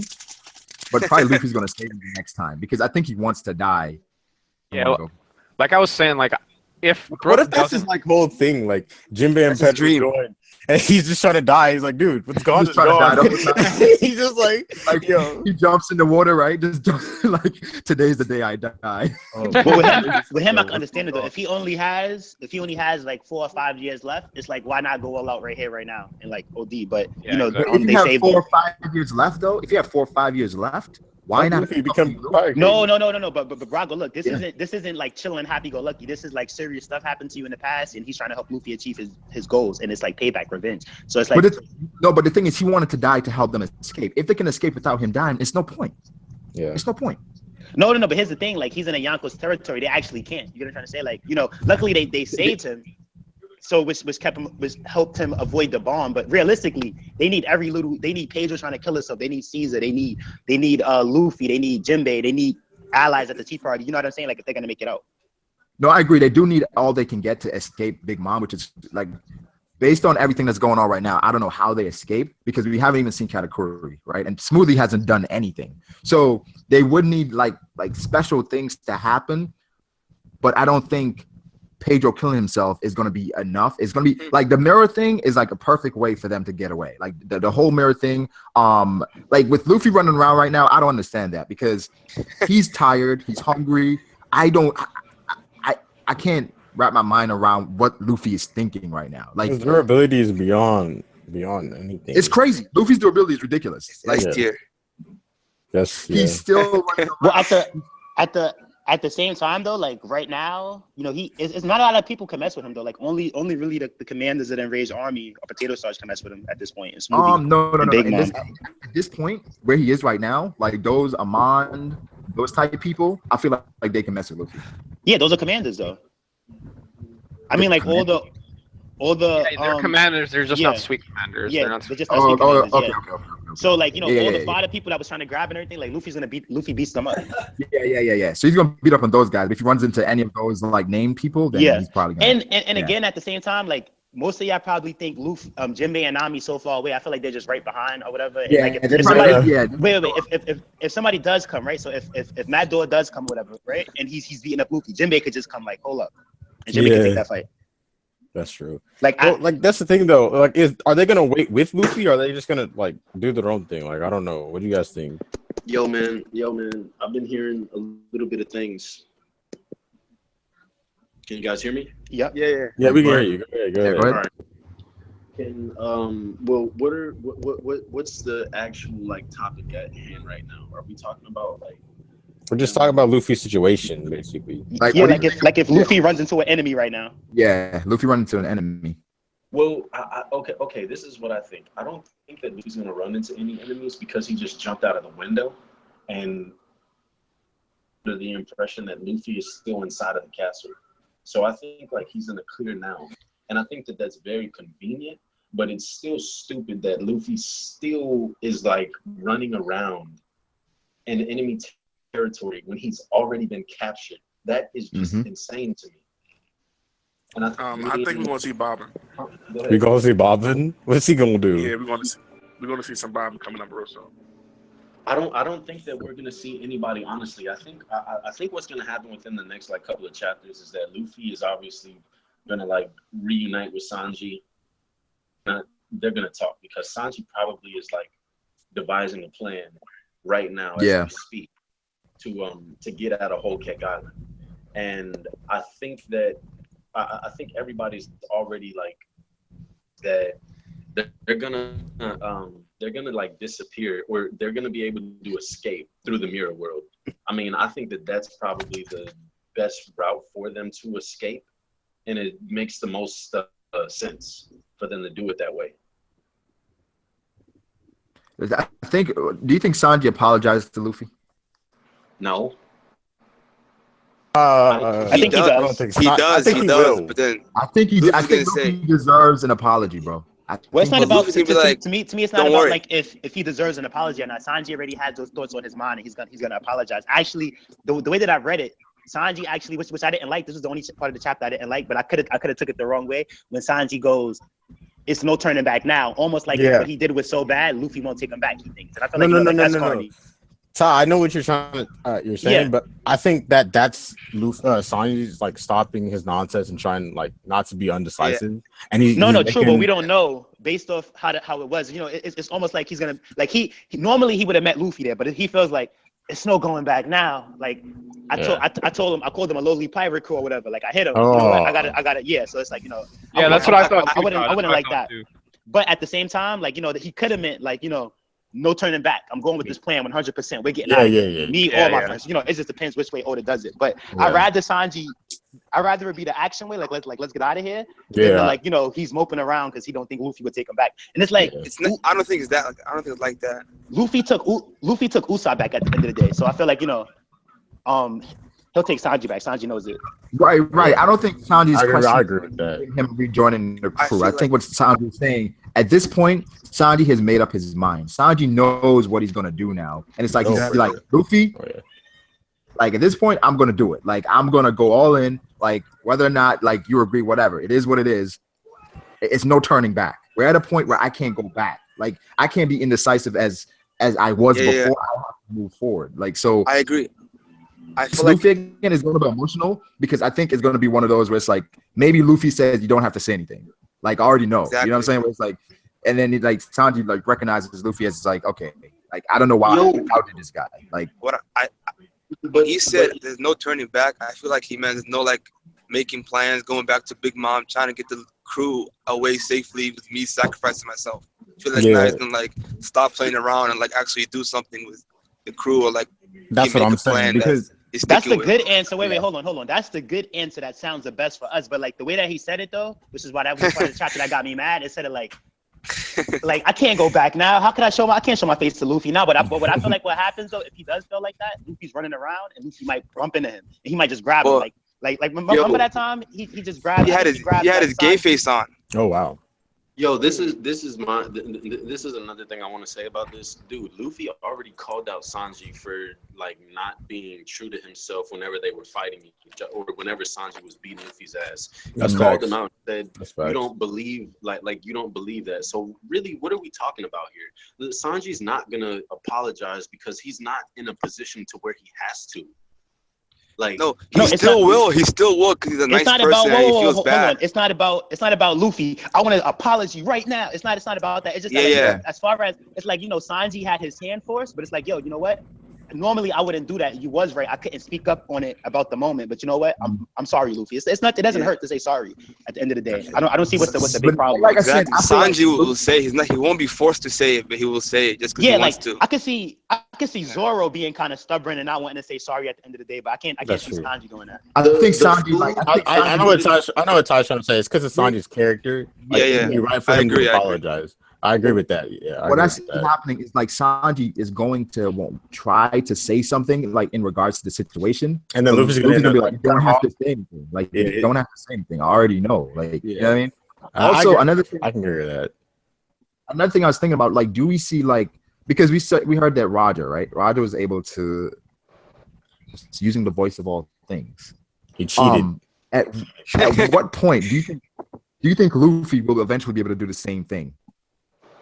but probably Luffy's gonna save him the next time because I think he wants to die. Yeah, like I was saying, like if What Brook if that's his doesn't, like whole thing? Like Jinbei and That's his Pedro dream. join, and he's just trying to die. He's like, dude, what's gone He's is trying to die gone. the whole time. He's just like, yo. he jumps in the water, right? Just like today's the day I die. Oh, But with him, I can understand it though. If he only has like 4 or 5 years left, it's like why not go all out right here, right now, and like OD. But Yeah, you know, exactly. If you they have saved 4 him. or 5 years left, though, if you have 4 or 5 years left, why not? Luffy become No. But Brago, look, this isn't like chilling, happy go lucky. This is like serious stuff happened to you in the past, and he's trying to help Luffy achieve his goals, and it's like payback, revenge. So it's like, But the thing is, he wanted to die to help them escape. If they can escape without him dying, it's no point. Yeah. It's no point. no. But here's the thing: like he's in a Yonko's territory. They actually can't. You get what I'm trying to say? Like, you know, luckily they saved him. So which helped him avoid the bomb, but realistically, they need Pedro trying to kill himself. They need Caesar. They need Luffy. They need Jinbei. They need allies at the Tea Party. You know what I'm saying? Like if they're gonna make it out. No, I agree. They do need all they can get to escape Big Mom, which is like based on everything that's going on right now. I don't know how they escape because we haven't even seen Katakuri, right? And Smoothie hasn't done anything. So they would need like special things to happen, but I don't think Pedro killing himself is going to be enough. It's going to be like the mirror thing is like a perfect way for them to get away. Like the whole mirror thing. Like with Luffy running around right now, I don't understand that because he's tired. He's hungry. I can't wrap my mind around what Luffy is thinking right now. Like His durability is beyond anything. it's crazy. Luffy's durability is ridiculous. Like S tier. Yes. Yeah. he's still running around. Well, at the same time though, like right now, you know, it's not a lot of people can mess with him though. Like only really the commanders of the enraged army or Potato Stars can mess with him at this point. It's No. Big At Mom. this point, where he is right now, like those Amon, those type of people, I feel like they can mess with Luffy. Yeah, those are commanders though. I mean, like all the they're commanders. They're just yeah. not sweet commanders. Yeah, They're not they're just not sweet commanders, yeah. Okay. So like, you know, Yeah, all yeah, the fodder people that was trying to grab and everything, like Luffy beats them up. Yeah. So he's gonna beat up on those guys. But if he runs into any of those like named people, then he's probably gonna. And again, at the same time, like most of y'all probably think Luffy, Jinbei and Nami so far away. I feel like they're just right behind or whatever. And Yeah, like they're if probably- somebody, yeah. wait, if somebody does come, right? So if Mad Dog does come, whatever, right? And he's beating up Luffy, Jinbei could just come like, hold up, and Jinbei can take that fight. That's true. Like, Like that's the thing though. Like, are they gonna wait with Luffy, or are they just gonna like do their own thing? Like, I don't know. What do you guys think? Yo, man. I've been hearing a little bit of things. Can you guys hear me? yeah. Yeah, we can hear you. Go ahead. Go ahead. All right. And well, what's the actual like topic at hand right now? Are we talking about like? We're just talking about Luffy's situation, basically. Like, Yeah, what do you like if Luffy runs into an enemy right now. Yeah, Luffy run into an enemy. Well, okay. This is what I think. I don't think that Luffy's gonna run into any enemies because he just jumped out of the window, and under the impression that Luffy is still inside of the castle. So I think like he's in the clear now, and I think that that's very convenient. But it's still stupid that Luffy still is like running around in enemy territory when he's already been captured. That is just insane to me. And I think we're gonna see Bobbin. We gonna see Bobbin? What's he gonna do? Yeah, we're gonna see some Bobbin coming up real soon. I don't think that we're gonna see anybody. Honestly, I think what's gonna happen within the next like couple of chapters is that Luffy is obviously gonna like reunite with Sanji. They're gonna talk because Sanji probably is like devising a plan right now as we speak to get out of Whole Cake Island. And I think that I think everybody's already like that they're gonna like disappear, or they're gonna be able to escape through the mirror world. I mean, I think that that's probably the best route for them to escape, and it makes the most sense for them to do it that way. I think. Do you think Sanji apologized to Luffy? No. I think he does. He does. Will. But then I think Luffy's Luffy gonna say- deserves an apology, bro. Well, it's think not what about Luffy's gonna be like, to me. It's not don't about worry. like if he deserves an apology or not. Sanji already had those thoughts on his mind, and he's gonna apologize. Actually, the way that I read it, Sanji actually, which I didn't like. This was the only part of the chapter I didn't like, but I could have took it the wrong way when Sanji goes, "It's no turning back now." Almost like Yeah. what he did was so bad, Luffy won't take him back. He thinks, and I feel No, like no, no, like, no, that's no, no. corny. Ty, I know what you're saying, Yeah. but I think that's Sanji's like stopping his nonsense and trying like not to be undecisive. And he's No, he's true, but making- we don't know based off how it was. You know, it's almost like he's gonna like he normally he would have met Luffy there, but he feels like it's no going back now. Like I told him I called him a lowly pirate crew or whatever. Like I hit him. You know what? I got it. Yeah. So it's like Yeah, that's what I thought. I wouldn't That's what like thought that. too. But at the same time, like that he could have meant like no turning back. I'm going with this plan 100%. We're getting out of here. Me, all my friends. It just depends which way Oda does it. But I'd rather it be the action way, like let's get out of here. Yeah. Than like he's moping around because he don't think Luffy would take him back. And it's like It's not, I don't think it's that. I don't think it's like that. Luffy took Usopp back at the end of the day. So I feel like he'll take Sanji back. Sanji knows it. Right. I don't think Sanji's I question agree with that. him rejoining the crew. I feel think what Sanji's saying at this point, Sanji has made up his mind. Sanji knows what he's gonna do now, and it's like he's like Luffy. Oh, yeah. Like at this point, I'm gonna do it. Like I'm gonna go all in. Like whether or not like you agree, whatever it is, what it is. It's no turning back. We're at a point where I can't go back. Like I can't be indecisive as I was before. I have to move forward. Like so. I agree. I feel Luffy again is going to be emotional because I think it's going to be one of those where it's like maybe Luffy says you don't have to say anything. Like I already know. Exactly. You know what I'm saying? Where it's like, and then like Sanji like recognizes Luffy as like okay, like I don't know why I outed this guy. Like what when he said there's no turning back, I feel like he meant there's no like making plans, going back to Big Mom, trying to get the crew away safely with me sacrificing myself. I feel like now he's gonna like stop playing around and like actually do something with the crew or like That's what I'm saying because that's the good answer. Wait, hold on. That's the good answer. That sounds the best for us. But like the way that he said it though, which is why that was part of the chapter that got me mad. It said it like I can't go back now. How can I can't show my face to Luffy now? But what I feel like what happens though, if he does feel like that, Luffy's running around and Luffy might bump into him and he might just grab him. Like remember that time he just grabbed. He had his gay face on. Oh wow. Yo, this is another thing I want to say about this. Dude, Luffy already called out Sanji for like not being true to himself whenever they were fighting or whenever Sanji was beating Luffy's ass. He called him out and said, you don't believe like you don't believe that. So really, what are we talking about here? Sanji's not gonna apologize because he's not in a position to where he has to. Like he still will because he's a nice person and he feels bad. It's not about Luffy. I want an apology right now. It's not about that. It's just as far as it's like Sanji had his hand forced, but it's like you know what? Normally I wouldn't do that. You was right. I couldn't speak up on it about the moment, but you know what? I'm sorry, Luffy. It's not. It doesn't hurt to say sorry at the end of the day. I don't see what's the big problem. Like I said, Sanji will say he won't be forced to say it, but he will say it just because he wants to. I can see Zoro being kind of stubborn and not wanting to say sorry at the end of the day, but I can't see Sanji doing that. I think Sanji I know what Ty's trying to say. It's because of Sanji's character. Like, it'd be right for him to apologize. I agree with that. Yeah. What I see happening is like Sanji is going to try to say something like in regards to the situation, and then Luffy's gonna be like, "You don't have to say anything. Like, you don't have to say anything. I already know." Like, you know what I mean? Also, another thing I can agree with that. Another thing I was thinking about, like, do we see like because we heard that Roger was able to using the voice of all things. He cheated. At what point do you think Luffy will eventually be able to do the same thing?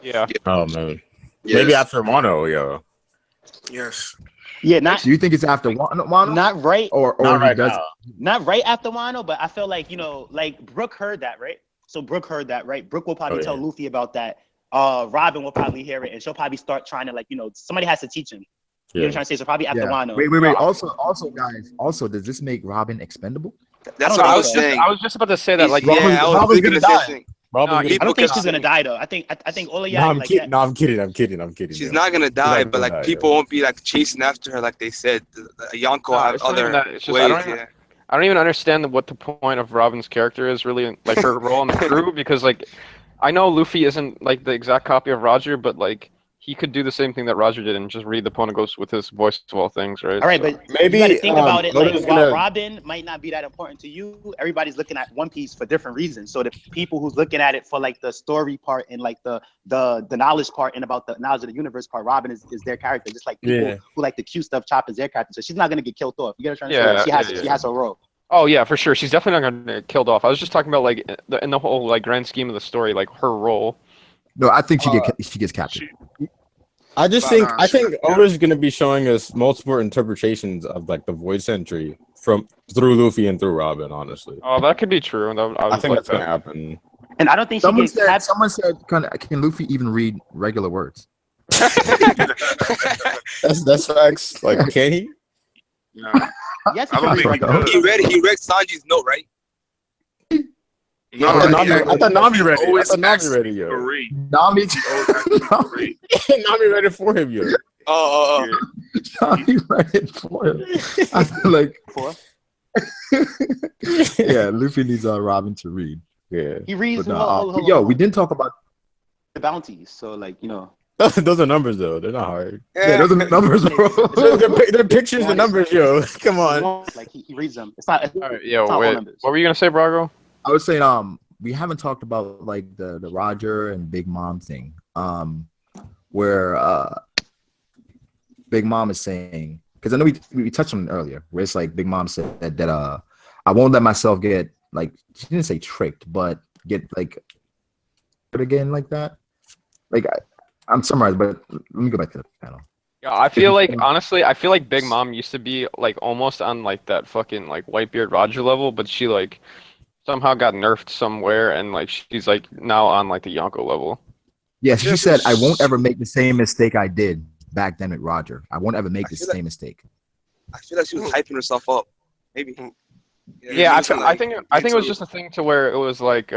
Yeah. Oh man. Yes. Maybe after Wano, yo. Yes. Yeah, Do you think it's after Wano? Not right. Or not he right does now. Not right after Wano, but I feel like like Brooke heard that, right? So Brooke heard that, right? Brooke will probably tell Luffy about that. Robin will probably hear it, and she'll probably start trying to somebody has to teach him. You know what I'm trying to say? So probably after Wano. Wait. Also, guys. Also, does this make Robin expendable? That's what I was saying. I was just about to say that. Like, Robin's gonna die. I don't think she's gonna die though. I think all of y'all. I'm kidding. She's not gonna die, but like people won't be like chasing after her like they said. Yonko have other ways. I don't even understand what the point of Robin's character is really, like her role in the crew, because like I know Luffy isn't like the exact copy of Roger, but like he could do the same thing that Roger did and just read the opponent ghost with his voice of all things, right? All right, So- but Maybe, you got to think about it. Like, Oda's while gonna- Robin might not be that important to you, everybody's looking at One Piece for different reasons. So the people who's looking at it for like the story part and like the knowledge part and about the knowledge of the universe part, Robin is their character. Just like people who like the cute stuff, Chop is their character. So she's not gonna get killed off. You get what I'm trying to say? Like, she has a role. Oh yeah, for sure. She's definitely not gonna get killed off. I was just talking about like in the whole like grand scheme of the story, like her role. No, I think she gets captured. I think Oda's gonna be showing us multiple interpretations of like the voice entry through Luffy and through Robin. Honestly, Oh, that could be true. I think that's gonna happen. And I don't think Someone she gets someone said, "Can Luffy even read regular words?" That's facts. Like, can he? No. Yes, I don't think He read Sanji's note, right? No, I thought Nami read it. I always thought Nami asks read it, for yo. read. Nami, Always asks for read. Nami read it for him, yo. Oh. Nami read it for him. I feel like, yeah, Luffy needs Robin to read. Yeah, he reads. But yo, we didn't talk about the bounties. So like, you know. those are numbers though. They're not hard. yeah, those are the numbers, bro. They're pictures and numbers, yo. Come on. Like he reads them. It's not. All right, yo, it's not all wait. numbers. What were you gonna say, Brago? I was saying, we haven't talked about like the Roger and Big Mom thing, where Big Mom is saying, because I know we touched on it earlier, where it's like Big Mom said that I won't let myself get like, she didn't say tricked, but get like again like that. Like I'm summarizing, but let me go back to the panel. Yeah, I feel like honestly, I feel like Big Mom used to be like almost on like that fucking like Whitebeard Roger level, but she like somehow got nerfed somewhere, and like she's like now on like the Yonko level. Yes, she said, "I won't ever make the same mistake I did back then with Roger. I won't ever make the same mistake." I feel like she was hyping herself up. Maybe. Yeah, I think it was just a thing to where it was like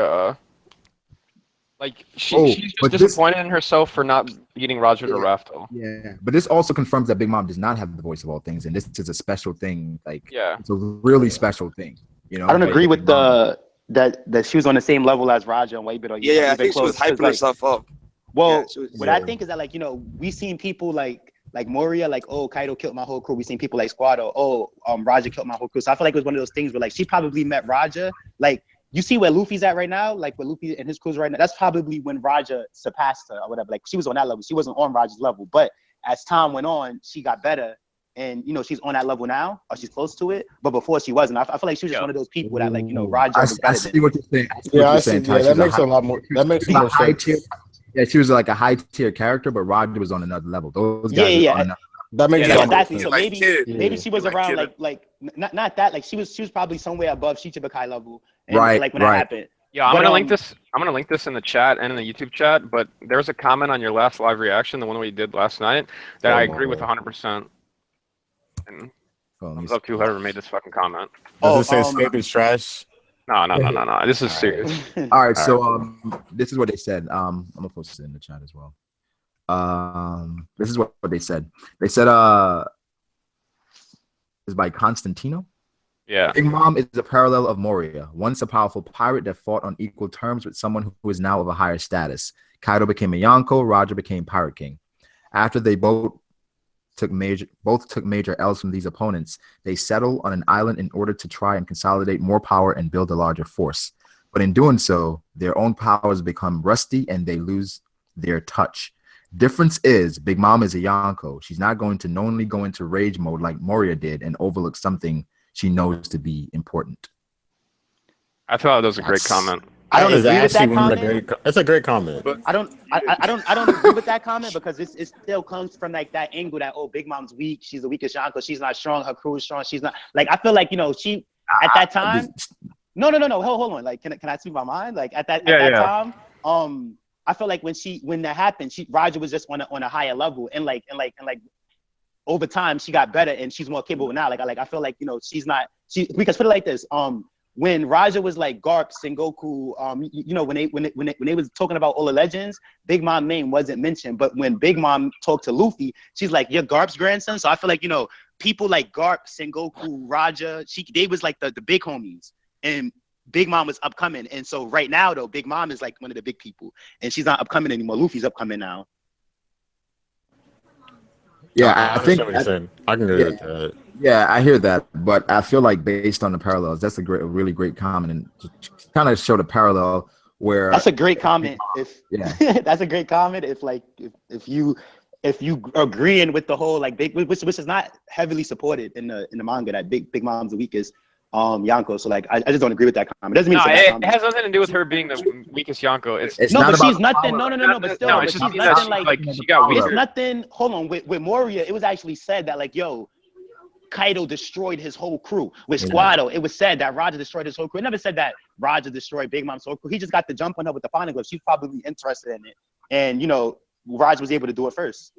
she's just disappointed in herself for not beating Roger the Raft though. Yeah, but this also confirms that Big Mom does not have the voice of all things, and this is a special thing. Like, it's a really special thing. You know, I don't agree with that she was on the same level as Roger and Whitebeard. Yeah, I think she was hyping herself up. Well, what I think is that, like, you know, we seen people like Moria, like, oh, Kaido killed my whole crew. We seen people like Squado, oh, Roger killed my whole crew. So I feel like it was one of those things where like she probably met Roger. Like, you see where Luffy's at right now, like where Luffy and his crew's right now. That's probably when Roger surpassed her or whatever. Like, she was on that level. She wasn't on Roger's level, but as time went on, she got better. And, you know, she's on that level now, or she's close to it. But before she wasn't. I feel like she was just one of those people that, like, you know, Roger was better. I see what you're saying. I see. Yeah, that makes a lot more. That makes more sense. Yeah, she was like a high tier character, but Roger was on another level. Those guys on another. That makes exactly. So like maybe she was around like not that, like she was probably somewhere above Shichibukai level. And right. Like when that happened. Yeah, I'm gonna link this. I'm gonna link this in the chat and in the YouTube chat. But there was a comment on your last live reaction, the one we did last night, that I agree with 100%. And thumbs up to whoever made this fucking comment. Does it say escape is trash? No. This is serious. All right, so this is what they said. I'm gonna post it in the chat as well. This is what they said. They said is by Constantino. Yeah. Big Mom is a parallel of Moria, once a powerful pirate that fought on equal terms with someone who is now of a higher status. Kaido became a Yonko, Roger became Pirate King. After they both took major L's from these opponents, they settled on an island in order to try and consolidate more power and build a larger force. But in doing so, their own powers become rusty and they lose their touch. Difference is, Big Mom is a Yonko. She's not going to knowingly go into rage mode like Moria did and overlook something she knows to be important. I thought that was a great comment. I don't agree with that comment. It's a great comment. But I don't agree with that comment because it still comes from like that angle that, oh, Big Mom's weak. She's the weakest Yonko. She's not strong. Her crew is strong. She's not, like, I feel like, you know, she at that time. No. Hold on. Like, can I speak my mind? Like at that time, I feel like when that happened, Roger was just on a higher level, and over time she got better and she's more capable now. Like I feel like, you know, because put it like this, when Roger was like Garp, Sengoku, you know, when they was talking about all the legends, Big Mom name wasn't mentioned. But when Big Mom talked to Luffy, she's like, "You're Garp's grandson." So I feel like, you know, people like Garp, Sengoku, Roger, they was like the big homies, and Big Mom was upcoming. And so right now though, Big Mom is like one of the big people, and she's not upcoming anymore. Luffy's upcoming now. Yeah, I I think understand what you're saying. I can agree with that. yeah, I hear that, but I feel like based on the parallels, that's a really great comment, and kind of show the parallel where That's a great comment. If yeah, that's a great comment. If like if you agreeing with the whole like big, which is not heavily supported in the manga, that Big Mom's the weakest Yonko. So like I just don't agree with that comment. It doesn't mean No, it's a bad it comment. has nothing to do with her being the weakest Yonko. it's No, not but about she's nothing. power. No. But still, No, no, it's but just she's that nothing like she got it's weaker. nothing. Hold on, with Moria, it was actually said that like, yo, Kaido destroyed his whole crew. With Squado, it was said that Roger destroyed his whole crew. It never said that Roger destroyed Big Mom's whole crew. He just got the jump on her with the poneglyph. She's probably interested in it, and you know, Roger was able to do it first.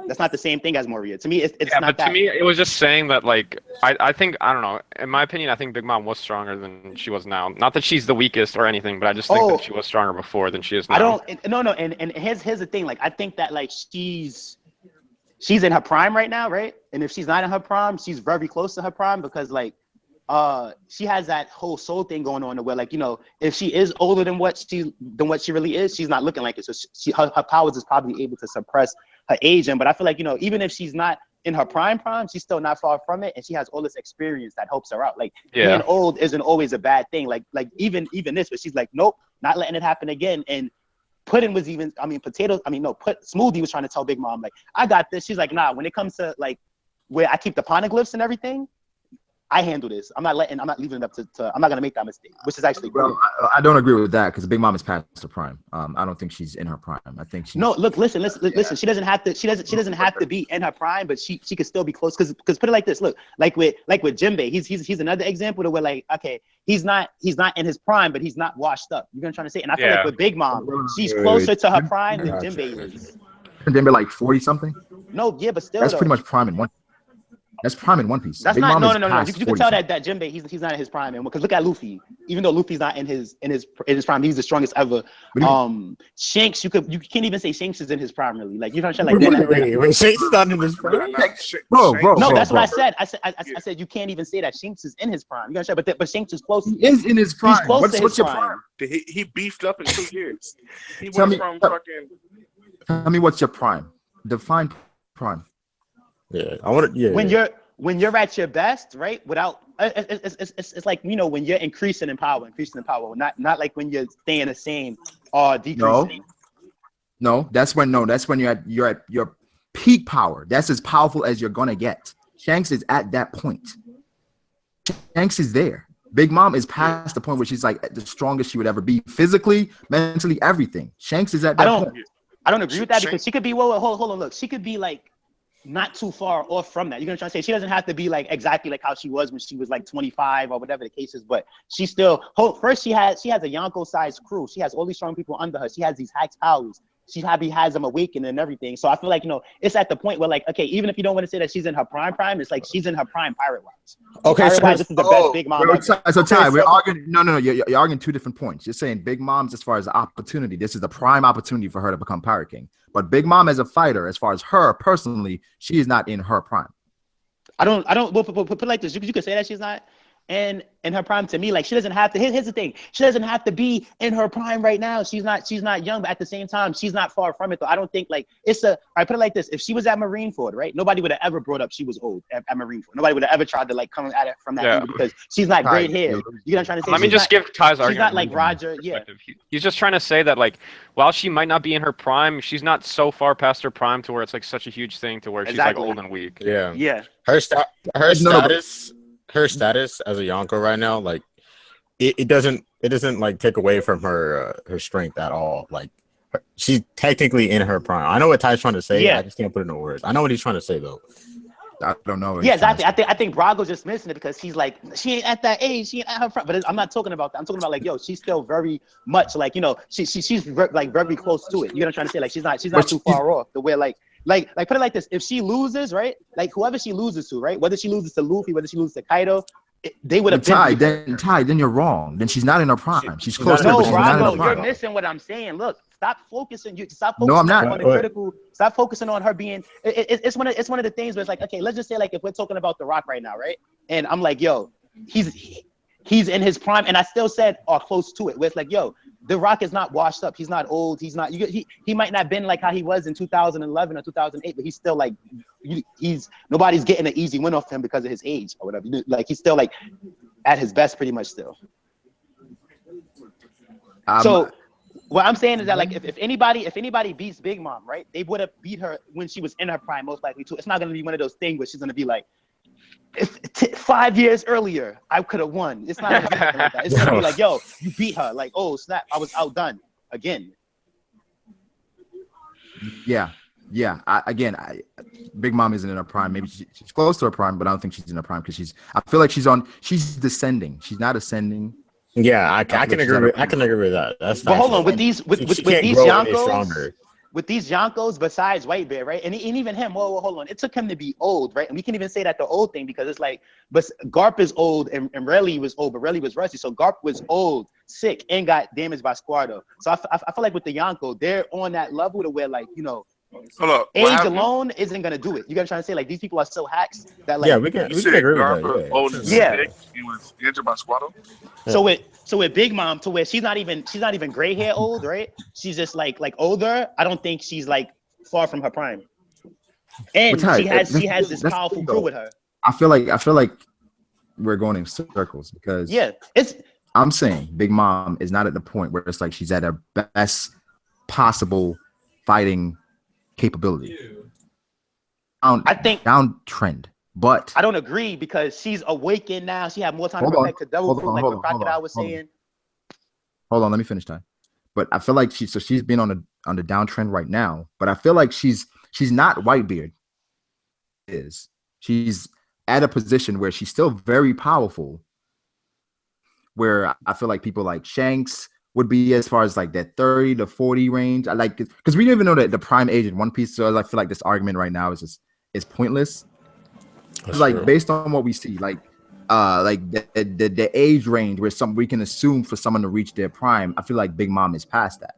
That's not the same thing as Moria. To me, it's Yeah, not but that. to me, it was just saying that, like, I think, I don't know, in my opinion, I think Big Mom was stronger than she was now. Not that she's the weakest or anything, but I just think that she was stronger before than she is now. I don't, no, and here's the thing, like, I think that, like, she's in her prime right now, right? And if she's not in her prime, she's very close to her prime because, like, she has that whole soul thing going on where, like, you know, if she is older than what she really is, she's not looking like it. So her powers is probably able to suppress her aging. But I feel like, you know, even if she's not in her prime, she's still not far from it, and she has all this experience that helps her out. Like being old isn't always a bad thing. Like even this, but she's like, nope, not letting it happen again. And Puddin was even, Smoothie was trying to tell Big Mom, like, I got this. She's like, nah, when it comes to like where I keep the poneglyphs and everything, I handle this. I'm not leaving it up to I'm not gonna make that mistake, which is actually cool. Well, I don't agree with that because Big Mom is past her prime. I don't think she's in her prime. I think she's No, look, listen. She doesn't have to. She doesn't have to be in her prime, but she could still be close. Because put it like this. Look, like with Jinbei, he's another example of where, like, okay, he's not in his prime, but he's not washed up. You know what I'm trying to say? And I feel like with Big Mom, she's closer to her prime than Jinbei is. Jinbei like 40 something. No, yeah, but still, that's pretty much prime in one. That's prime in One Piece. That's Big not Mom no. You can tell that Jinbei he's not in his prime, and because look at Luffy. Even though Luffy's not in his prime, he's the strongest ever. Shanks, you can't even say Shanks is in his prime really. Like, you know what I'm saying? Like Wait, Shanks is not in his prime. Bro. No, that's what I said. I said you can't even say that Shanks is in his prime. You know what I'm saying? But Shanks is close. He is in his prime. He's close to his what's your prime. He beefed up in 2 years. He Tell went me- from fucking. Tell me what's your prime. Define prime. Yeah, I want to. Yeah, When you're at your best, right? Without it's like, you know, when you're increasing in power, not like when you're staying the same or decreasing. No, that's when you're at your peak power. That's as powerful as you're gonna get. Shanks is at that point. Shanks is there. Big Mom is past the point where she's like the strongest she would ever be, physically, mentally, everything. Shanks is at that point. I don't agree with that because she could be hold on, look, she could be like not too far off from that. You're gonna try to say she doesn't have to be like exactly like how she was when she was like 25 or whatever the case is, but she still first she has a Yonko-sized crew. She has all these strong people under her. She has these hacks powers. She probably has them awakened and everything. So I feel like, you know, it's at the point where, like, okay, even if you don't want to say that she's in her prime, it's like she's in her prime pirate-wise. Okay, pirate-wise, this is the best Big Mom ever. So Ty, we're arguing. No. You're arguing two different points. You're saying Big Mom's as far as the opportunity. This is the prime opportunity for her to become Pirate King. But Big Mom as a fighter, as far as her personally, she is not in her prime. I don't. Well, put it like this. You could say that she's not in her prime. To me, like, she doesn't have to. Here's the thing. She doesn't have to be in her prime right now. She's not young, but at the same time, she's not far from it. Though I don't think like I put it like this. If she was at Marineford, right, nobody would have ever brought up she was old at Marineford. Nobody would have ever tried to like come at it from that angle because she's not great hair. You know what I'm trying to say? Let me just give Ty's argument. She's not like Roger. Yeah. He's just trying to say that, like, while she might not be in her prime, she's not so far past her prime to where it's like such a huge thing to where she's like old and weak. Yeah. Yeah. Her status as a Yonko right now, like it doesn't like take away from her strength at all. Like she's technically in her prime. I know what Ty's trying to say. Yeah. I just can't put it into words. I know what he's trying to say though. I don't know. Yeah, exactly. I think Brago's just missing it because he's like, she ain't at that age. She ain't at her prime. But I'm not talking about that. I'm talking about like, yo, she's still very much like, you know, she's like very close to it. You know what I'm trying to say? Like she's not too far off. The way like put it like this. If she loses, right? Like whoever she loses to, right? Whether she loses to Luffy, whether she loses to Kaido, they would have been. Ty, then you're wrong. Then she's not in her prime. She's close to it, No, but she's not in her Brago, prime. you're missing what I'm saying. Look, stop focusing. No, I'm not. On the critical. Stop focusing on her being. It's one of the things where it's like, okay, let's just say like if we're talking about The Rock right now, right? And I'm like, yo, he's in his prime, and I still said close to it. Where it's like, yo, The Rock is not washed up. He's not old. He's not. He might not been like how he was in 2011 or 2008, but he's still like he's nobody's getting an easy win off him because of his age or whatever. Like he's still like at his best, pretty much still. So what I'm saying is that like if anybody beats Big Mom, right? They would have beat her when she was in her prime, most likely too. It's not gonna be one of those things where she's gonna be like, if 5 years earlier I could have won. It's not gonna be like that. It's gonna be like, yo, you beat her. Like, oh snap, I was outdone again. Yeah. Big Mom isn't in her prime. Maybe she's close to her prime, but I don't think she's in her prime because I feel like she's descending. She's not ascending. Yeah, I can agree. I can agree with that. That's but hold on, with these Yonkos, with these Yonkos, besides White Bear, right? And even him, whoa, hold on. It took him to be old, right? And we can even say that the old thing because it's like, but Garp is old and Rayleigh was old, but Rayleigh was rusty. So Garp was old, sick, and got damaged by Squardo. So I feel like with the Yonko, they're on that level to where, like, you know, age alone isn't gonna do it. You gotta try to say like these people are so hacks that like we can agree with that. Old and sick, he was injured by Squatto. So with Big Mom, to where she's not even gray hair old, right? She's just like older. I don't think she's like far from her prime. And she has this powerful crew with her. I feel like we're going in circles because I'm saying Big Mom is not at the point where it's like she's at her best possible fighting capability. I think downtrend, but I don't agree because she's awakened now. She had more time to protect the devil, like what Crocodile was saying. Hold on, let me finish time. But I feel like she's been on the downtrend right now. But I feel like she's not Whitebeard. She's at a position where she's still very powerful. Where I feel like people like Shanks would be as far as like that 30 to 40 range. I like it because we don't even know that the prime age in One Piece. So I feel like this argument right now is pointless. It's like based on what we see, like the age range where we can assume for someone to reach their prime. I feel like Big Mom is past that.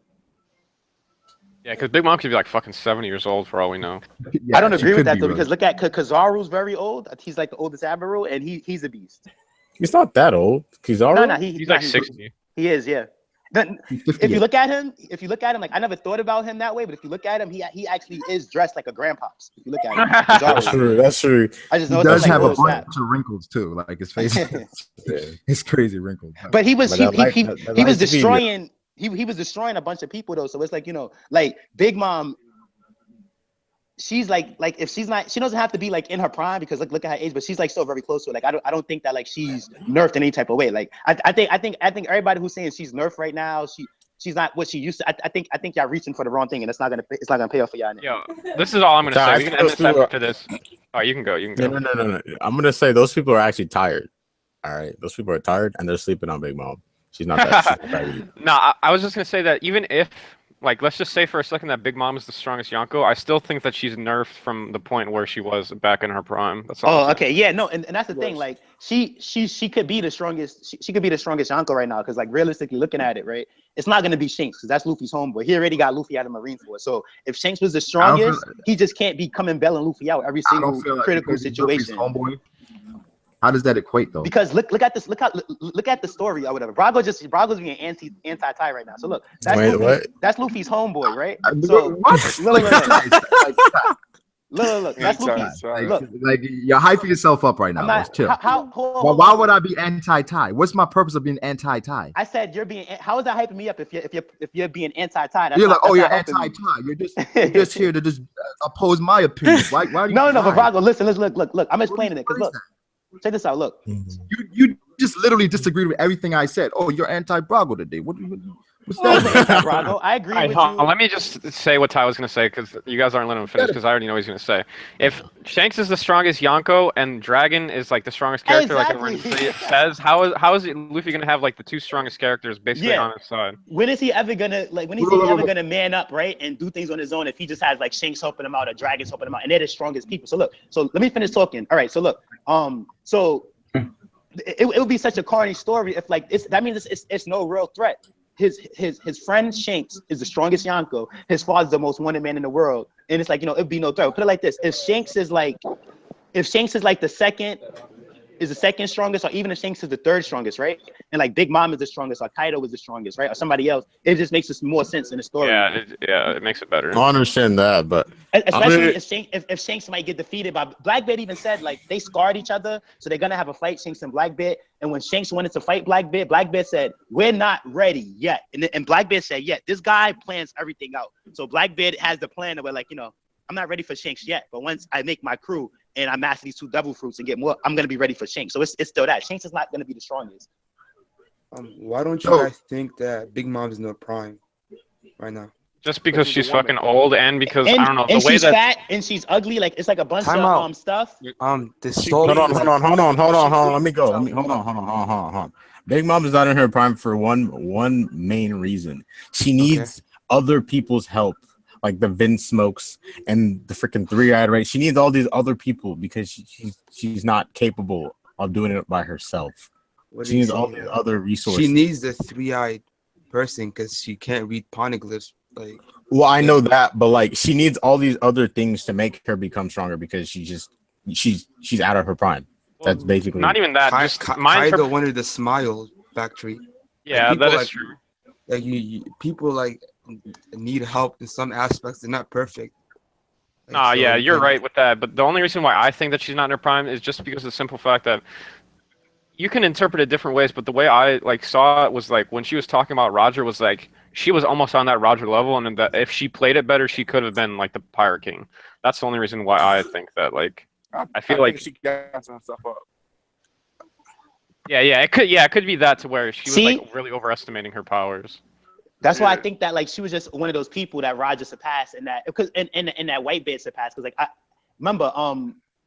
Yeah, because Big Mom could be like fucking 70 years old for all we know. Yeah, I don't agree with that though, because look at Kizaru's very old. He's like the oldest admiral, and he's a beast. He's not that old. Kizaru? No, he's like 60. He is, yeah. If you look at him, like I never thought about him that way, but if you look at him, he actually is dressed like a grandpops. If you look at him, that's true. I just know he does have a bunch of wrinkles too, like his face. It's crazy wrinkles. But he was destroying. He was destroying a bunch of people though. So it's like, you know, like Big Mom. She's like if she doesn't have to be like in her prime because look at her age, but she's like still very close to it. Like I don't think that like she's nerfed in any type of way. Like I think everybody who's saying she's nerfed right now, she's not what she used to. I think y'all reaching for the wrong thing, and it's not gonna pay off for y'all. Yo, this is all I'm gonna say. We can end this after this. Oh, you can go. No. I'm gonna say those people are actually tired. All right, those people are tired and they're sleeping on Big Mom. She's not that. No, I was just gonna say that even if. Like, let's just say for a second that Big Mom is the strongest Yonko. I still think that she's nerfed from the point where she was back in her prime. That's all. Oh, okay, yeah, no, and that's the thing. Like, she could be the strongest. She could be the strongest Yonko right now because, like, realistically looking at it, right, it's not gonna be Shanks because that's Luffy's homeboy. He already got Luffy out of Marine Force. So if Shanks was the strongest, he just can't be coming bailing Luffy out every single critical situation. How does that equate though? Because look at this, look at the story or whatever. Brago's being anti-tie right now. So look, that's Luffy's homeboy, right? So look, that's Luffy's. Like you're hyping yourself up right now. Let's chill. Why would I be anti-tie? What's my purpose of being anti-tie? I said you're being. How is that hyping me up if you're being anti-tie? You're like, oh, you're anti-tie. You're just here to just oppose my opinion. Why are you? No, but Brago, listen, look. I'm explaining it because look. Check this out. Look, you just literally disagreed with everything I said. Oh, you're anti-Brago today. What's that? Brago, I agree with you. Let me just say what Ty was going to say because you guys aren't letting him finish because I already know what he's going to say. If Shanks is the strongest Yonko and Dragon is like the strongest character, exactly. like it says, how is Luffy going to have like the two strongest characters basically on his side? When is he ever gonna man up, right, and do things on his own if he just has like Shanks helping him out or Dragons helping him out and they're the strongest people? So let me finish talking. All right, so look, so it would be such a corny story if like that means it's no real threat. His friend Shanks is the strongest Yonko. His father's the most wanted man in the world, and it's like, you know, it'd be no threat. Put it like this: if Shanks is like the second is the second strongest, or even if Shanks is the third strongest, right? And like Big Mom is the strongest, or Kaido is the strongest, right? Or somebody else. It just makes us more sense in the story. Yeah, it makes it better. I understand that, but especially if Shanks might get defeated by Blackbeard. Even said like they scarred each other, so they're gonna have a fight, Shanks and Blackbeard. And when Shanks wanted to fight Blackbeard said, "We're not ready yet." And Blackbeard said, "Yeah, this guy plans everything out." So Blackbeard has the plan where, like, I'm not ready for Shanks yet, but once I make my crew and I master these 2 devil fruits and get more, I'm gonna be ready for Shanks. So it's still that Shanks is not gonna be the strongest. Why don't you guys think that Big Mom is in her prime right now? Just because she's fucking old, and because I don't know and the way she's that fat and she's ugly. Like it's like a bunch of stuff. Hold on. Let me go. Hold on. Big Mom is not in her prime for one main reason. She needs other people's help, like the Vin Smokes and the freaking 3-eyed Ray. She needs all these other people because she's not capable of doing it by herself. She needs all these other resources. She needs the 3-eyed person because she can't read poneglyphs. Like, well, I know that, but like she needs all these other things to make her become stronger because she's out of her prime. That's basically not even that. Kaido wanted the smile factory. Yeah, like, that is true. Like people like need help in some aspects. They're not perfect. Like, yeah, you're right with that. But the only reason why I think that she's not in her prime is just because of the simple fact that you can interpret it different ways. But the way I like saw it was like when she was talking about Roger was like she was almost on that Roger level, and that if she played it better, she could have been like the Pirate King. That's the only reason why I think that. Like, I feel like she got some stuff up. Yeah, it could be that to where she was like really overestimating her powers. That's why I think that like she was just one of those people that Roger surpassed, and that because and that Whitebeard surpassed. Because like I remember,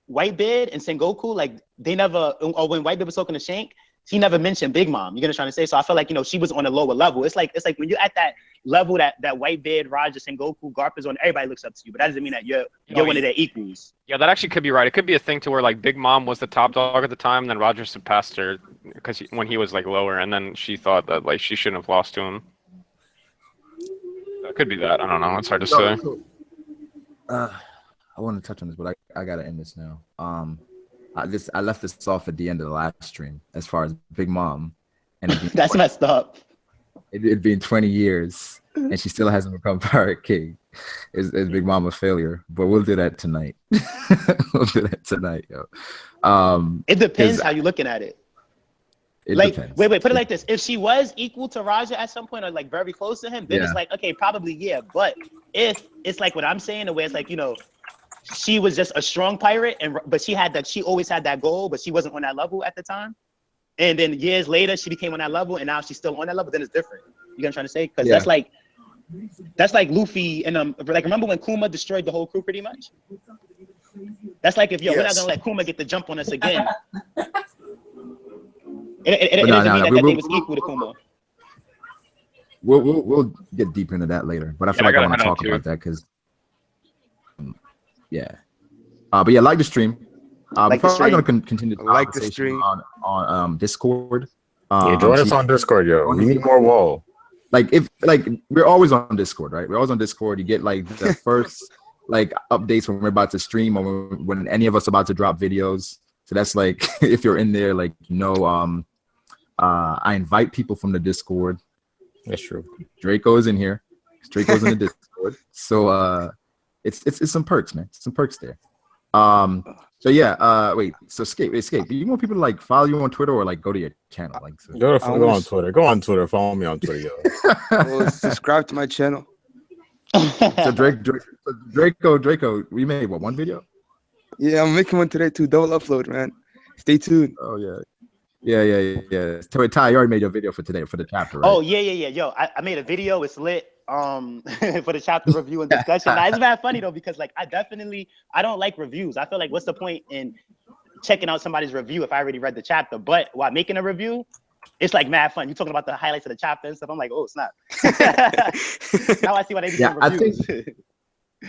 Whitebeard and Sengoku, like they never, or when Whitebeard was talking to Shank, he never mentioned Big Mom. You're gonna try to say. So I feel like she was on a lower level. It's like when you're at that level that Whitebeard, Roger, Sengoku, Garp is on, everybody looks up to you. But that doesn't mean that you're one of their equals. Yeah, that actually could be right. It could be a thing to where like Big Mom was the top dog at the time, and then Roger surpassed her because when he was like lower, and then she thought that like she shouldn't have lost to him. That could be that. I don't know. It's hard to say. I want to touch on this, but I gotta end this now. I left this off at the end of the last stream as far as Big Mom, and that's messed up. It'd been 20 years, and she still hasn't become Pirate King. Is Big Mom a failure? But we'll do that tonight. We'll do that tonight, yo. It depends how you're looking at it. It like, depends. wait, put it like this: if she was equal to Raja at some point, or like very close to him, then it's like, okay, probably yeah. But if it's like what I'm saying, the way it's like, she was just a strong pirate, but she always had that goal, but she wasn't on that level at the time. And then years later, she became on that level, and now she's still on that level. Then it's different. You know what I'm trying to say? Because that's like Luffy and like remember when Kuma destroyed the whole crew pretty much? That's like if we're not gonna let Kuma get the jump on us again. It doesn't mean that thing was equal to Kuma. We'll get deeper into that later, but I feel like I want to talk about that because, but yeah, like the stream. We're probably going to continue the conversation on Discord. Join us on Discord, yo. We need more wall. Like we're always on Discord, right? We're always on Discord. You get like the first like updates when we're about to stream or when any of us about to drop videos. So that's like if you're in there, like I invite people from the Discord. That's true. Draco is in here. Draco's in the Discord. So it's some perks, man. Some perks there. So yeah, wait. So escape. Do you want people to like follow you on Twitter or like go to your channel? Like go on Twitter. Go on Twitter. Follow me on Twitter, yo. Well, subscribe to my channel. So Draco, we made one video? Yeah, I'm making one today too. Double upload, man. Stay tuned. Oh yeah. So Ty, you already made your video for today for the chapter, right? Oh yeah. Yo, I made a video. It's lit. For the chapter review and discussion. Now, it's very funny though because like I don't like reviews. I feel like what's the point in checking out somebody's review if I already read the chapter? But while making a review, it's like mad fun. You're talking about the highlights of the chapter and stuff. I'm like, oh snap. Now I see why they become reviews.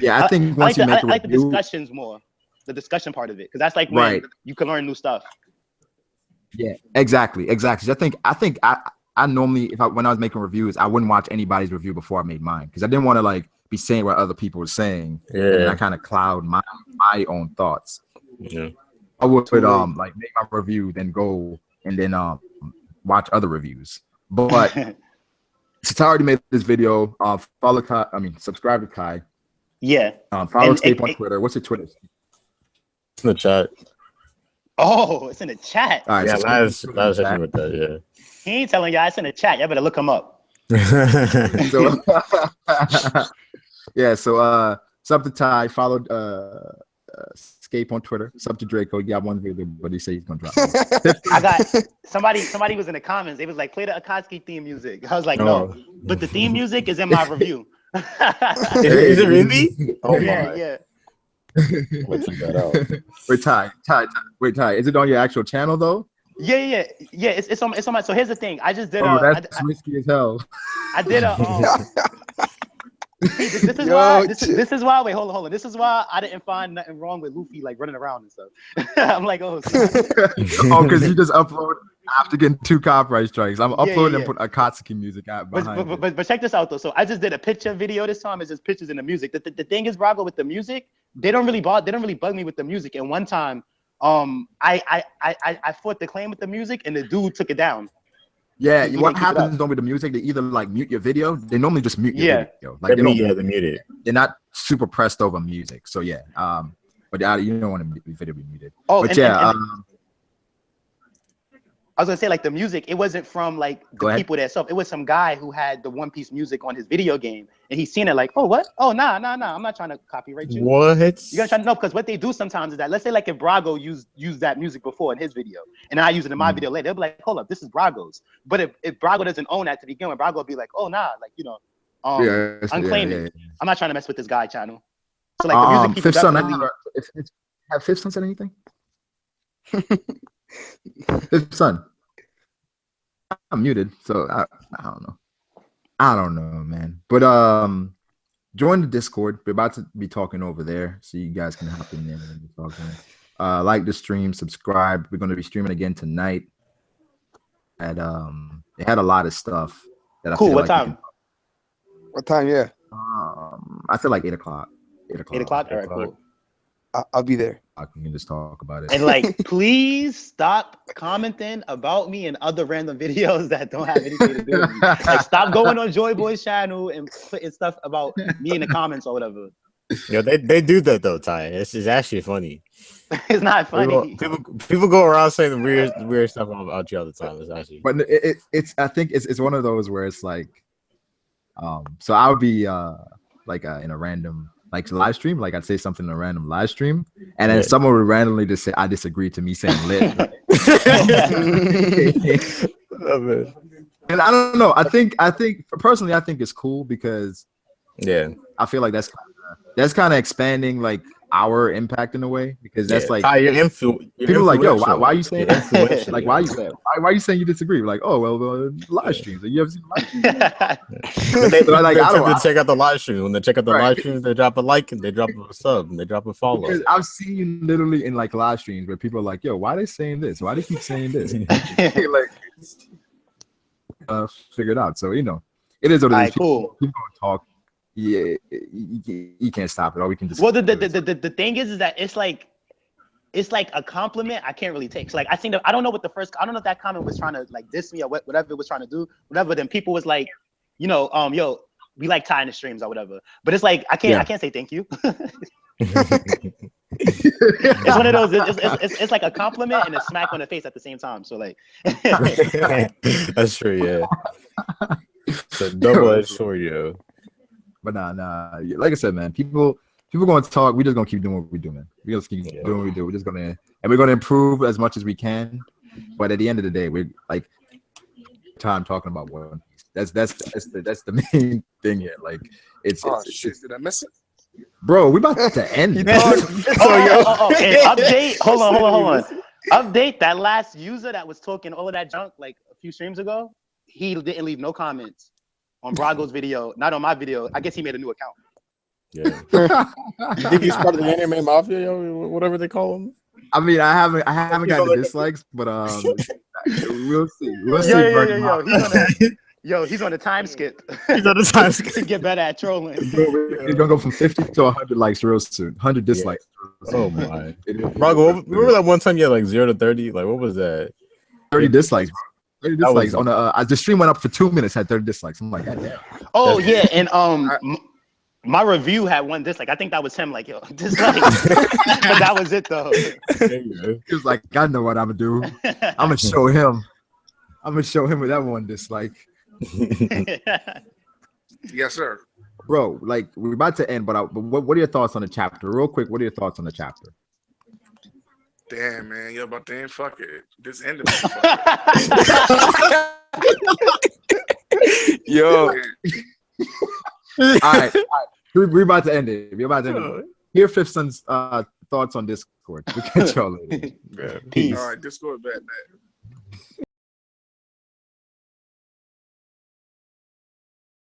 I think once you make a review, I like the discussions more, the discussion part of it, because that's like when you can learn new stuff. Yeah, exactly. I think I normally, when I was making reviews, I wouldn't watch anybody's review before I made mine because I didn't want to like be saying what other people were saying. Yeah. And I kind of cloud my own thoughts. Yeah. I would Too late. like make my review, then go and then watch other reviews. But since I already made this video, follow Kai. I mean, subscribe to Kai. Yeah. Follow And Escape on Twitter. What's your Twitter? It's in the chat. Oh, it's in the chat. All right, Yeah, so Laz hit me with that. He ain't telling y'all. It's in the chat. Y'all better look him up. Yeah. So yeah, so sub to Ty, follow Escape on Twitter, sub to Draco. He got one video, but he said he's gonna drop it. I got somebody was in the comments. They was like, play the Akatsuki theme music. I was like, no, but the theme music is in my review. Is it really? Oh my. Yeah. Let's check that out. Wait, Ty, is it on your actual channel though? Yeah. It's on my. So here's the thing. I just did that's risky as hell. I did a. This is why. This is why. Wait, hold on. This is why I didn't find nothing wrong with Luffy like running around and stuff. I'm like, oh, because you just upload after getting 2 copyright strikes. I'm uploading and put Akatsuki music out behind. But check this out though. So I just did a picture video this time. It's just pictures and the music. The thing is, Brago, with the music, they don't really bug me with the music. And one time, I fought the claim with the music, and the dude took it down. Yeah, what happens with the music? They either like mute your video. They normally just mute your video. Like they mute it. They're not super pressed over music. So yeah, but you don't want the video to be muted. Oh, but I was gonna say, like, the music, it wasn't from like the people that stuff. It was some guy who had the One Piece music on his video game, and he's seen it like, oh, what? Oh, nah. I'm not trying to copyright you. What? You gotta try to know, because what they do sometimes is that, let's say like if Brago used that music before in his video, and I use it in my video later, they'll be like, hold up, this is Brago's. But if Brago doesn't own that to begin with, Brago will be like, oh, nah, like, unclaim it. I'm not trying to mess with this guy channel. So like the music, Fifth Son, have Fifth Son said anything? Fifth Son, I'm muted, so I don't know, man. But join the Discord. We're about to be talking over there, so you guys can hop in there and be talking. Like the stream, subscribe. We're going to be streaming again tonight. At they had a lot of stuff that I cool. feel What time? What time? Yeah. I feel like 8 o'clock. 8 o'clock. 8 o'clock. All right, cool. I'll be there. I can just talk about it. And like, please stop commenting about me and other random videos that don't have anything to do with me. Like, stop going on Joy Boy's channel and putting stuff about me in the comments or whatever. Yeah, they do that though, Ty. This is actually funny. It's not funny. People go around saying weird stuff about you all the time. It's actually, but it's I think it's one of those where it's like, so I would be like in a random like live stream, like I'd say something in a random live stream, and then someone would randomly just say I disagree to me saying lit. And I don't know. I think personally I think it's cool because I feel like that's kind of expanding like our impact in a way, because that's like people are like, yo, why are you saying that? Like, why are you saying you disagree? Like, oh well, live streams. You ever seen live streams? They check out the live stream. When they check out the live streams, they drop a like and they drop a sub and they drop a follow. Because I've seen literally in like live streams where people are like, yo, why are they saying this? Why do they keep saying this? Like, figure it out. So it is what it is. People gonna talk. Yeah, you can't stop it. Or we can just. Well, the thing is that it's like a compliment I can't really take. So like I don't know what I don't know if that comment was trying to like diss me or whatever it was trying to do. Whatever. Then people was like, yo, we like tying the streams or whatever. But it's like I can't say thank you. It's one of those. It's like a compliment and a smack on the face at the same time. So like. That's true. Yeah. It's a double-edged sword, yo. But nah. Like I said, man, people going to talk. We're just gonna keep doing what we do, man. We're gonna keep doing what we do. We're gonna improve as much as we can. But at the end of the day, we're like time talking about One Piece. That's the main thing here. Like it's shit. Did I miss it? Bro, we about to end. And update. Hold on. Update that last user that was talking all of that junk like a few streams ago. He didn't leave no comments on Brago's video, not on my video. I guess he made a new account. Yeah. You think he's part of the anime mafia, yo, whatever they call him? I mean, I haven't gotten the dislikes, but we'll see. We'll see. Yo. Yo, he's on a time skip. He's on the time skip. to get better at trolling. He's gonna go from 50 to 100 likes real soon. 100 dislikes. Oh my. Brago, remember that one time you had like 0 to 30? Like, what was that? 30 dislikes. 30 That was- dislikes on the stream went up for 2 minutes, had 30 dislikes. I'm like, God damn. Oh yeah, and my review had one dislike. I think that was him. Like, yo, dislike. But that was it though. He was like, I know what I'm gonna do. I'm gonna show him. I'm gonna show him with that one dislike. Yes, sir. Bro, like we're about to end, but what are your thoughts on the chapter? Real quick, what are your thoughts on the chapter? Damn, man, you're about to end. Fuck it. This ended. Yo. All right. We're about to end it. We're about to end it. Hear Fifth Son's thoughts on Discord. We'll catch y'all later. Peace. All right, Discord, bad.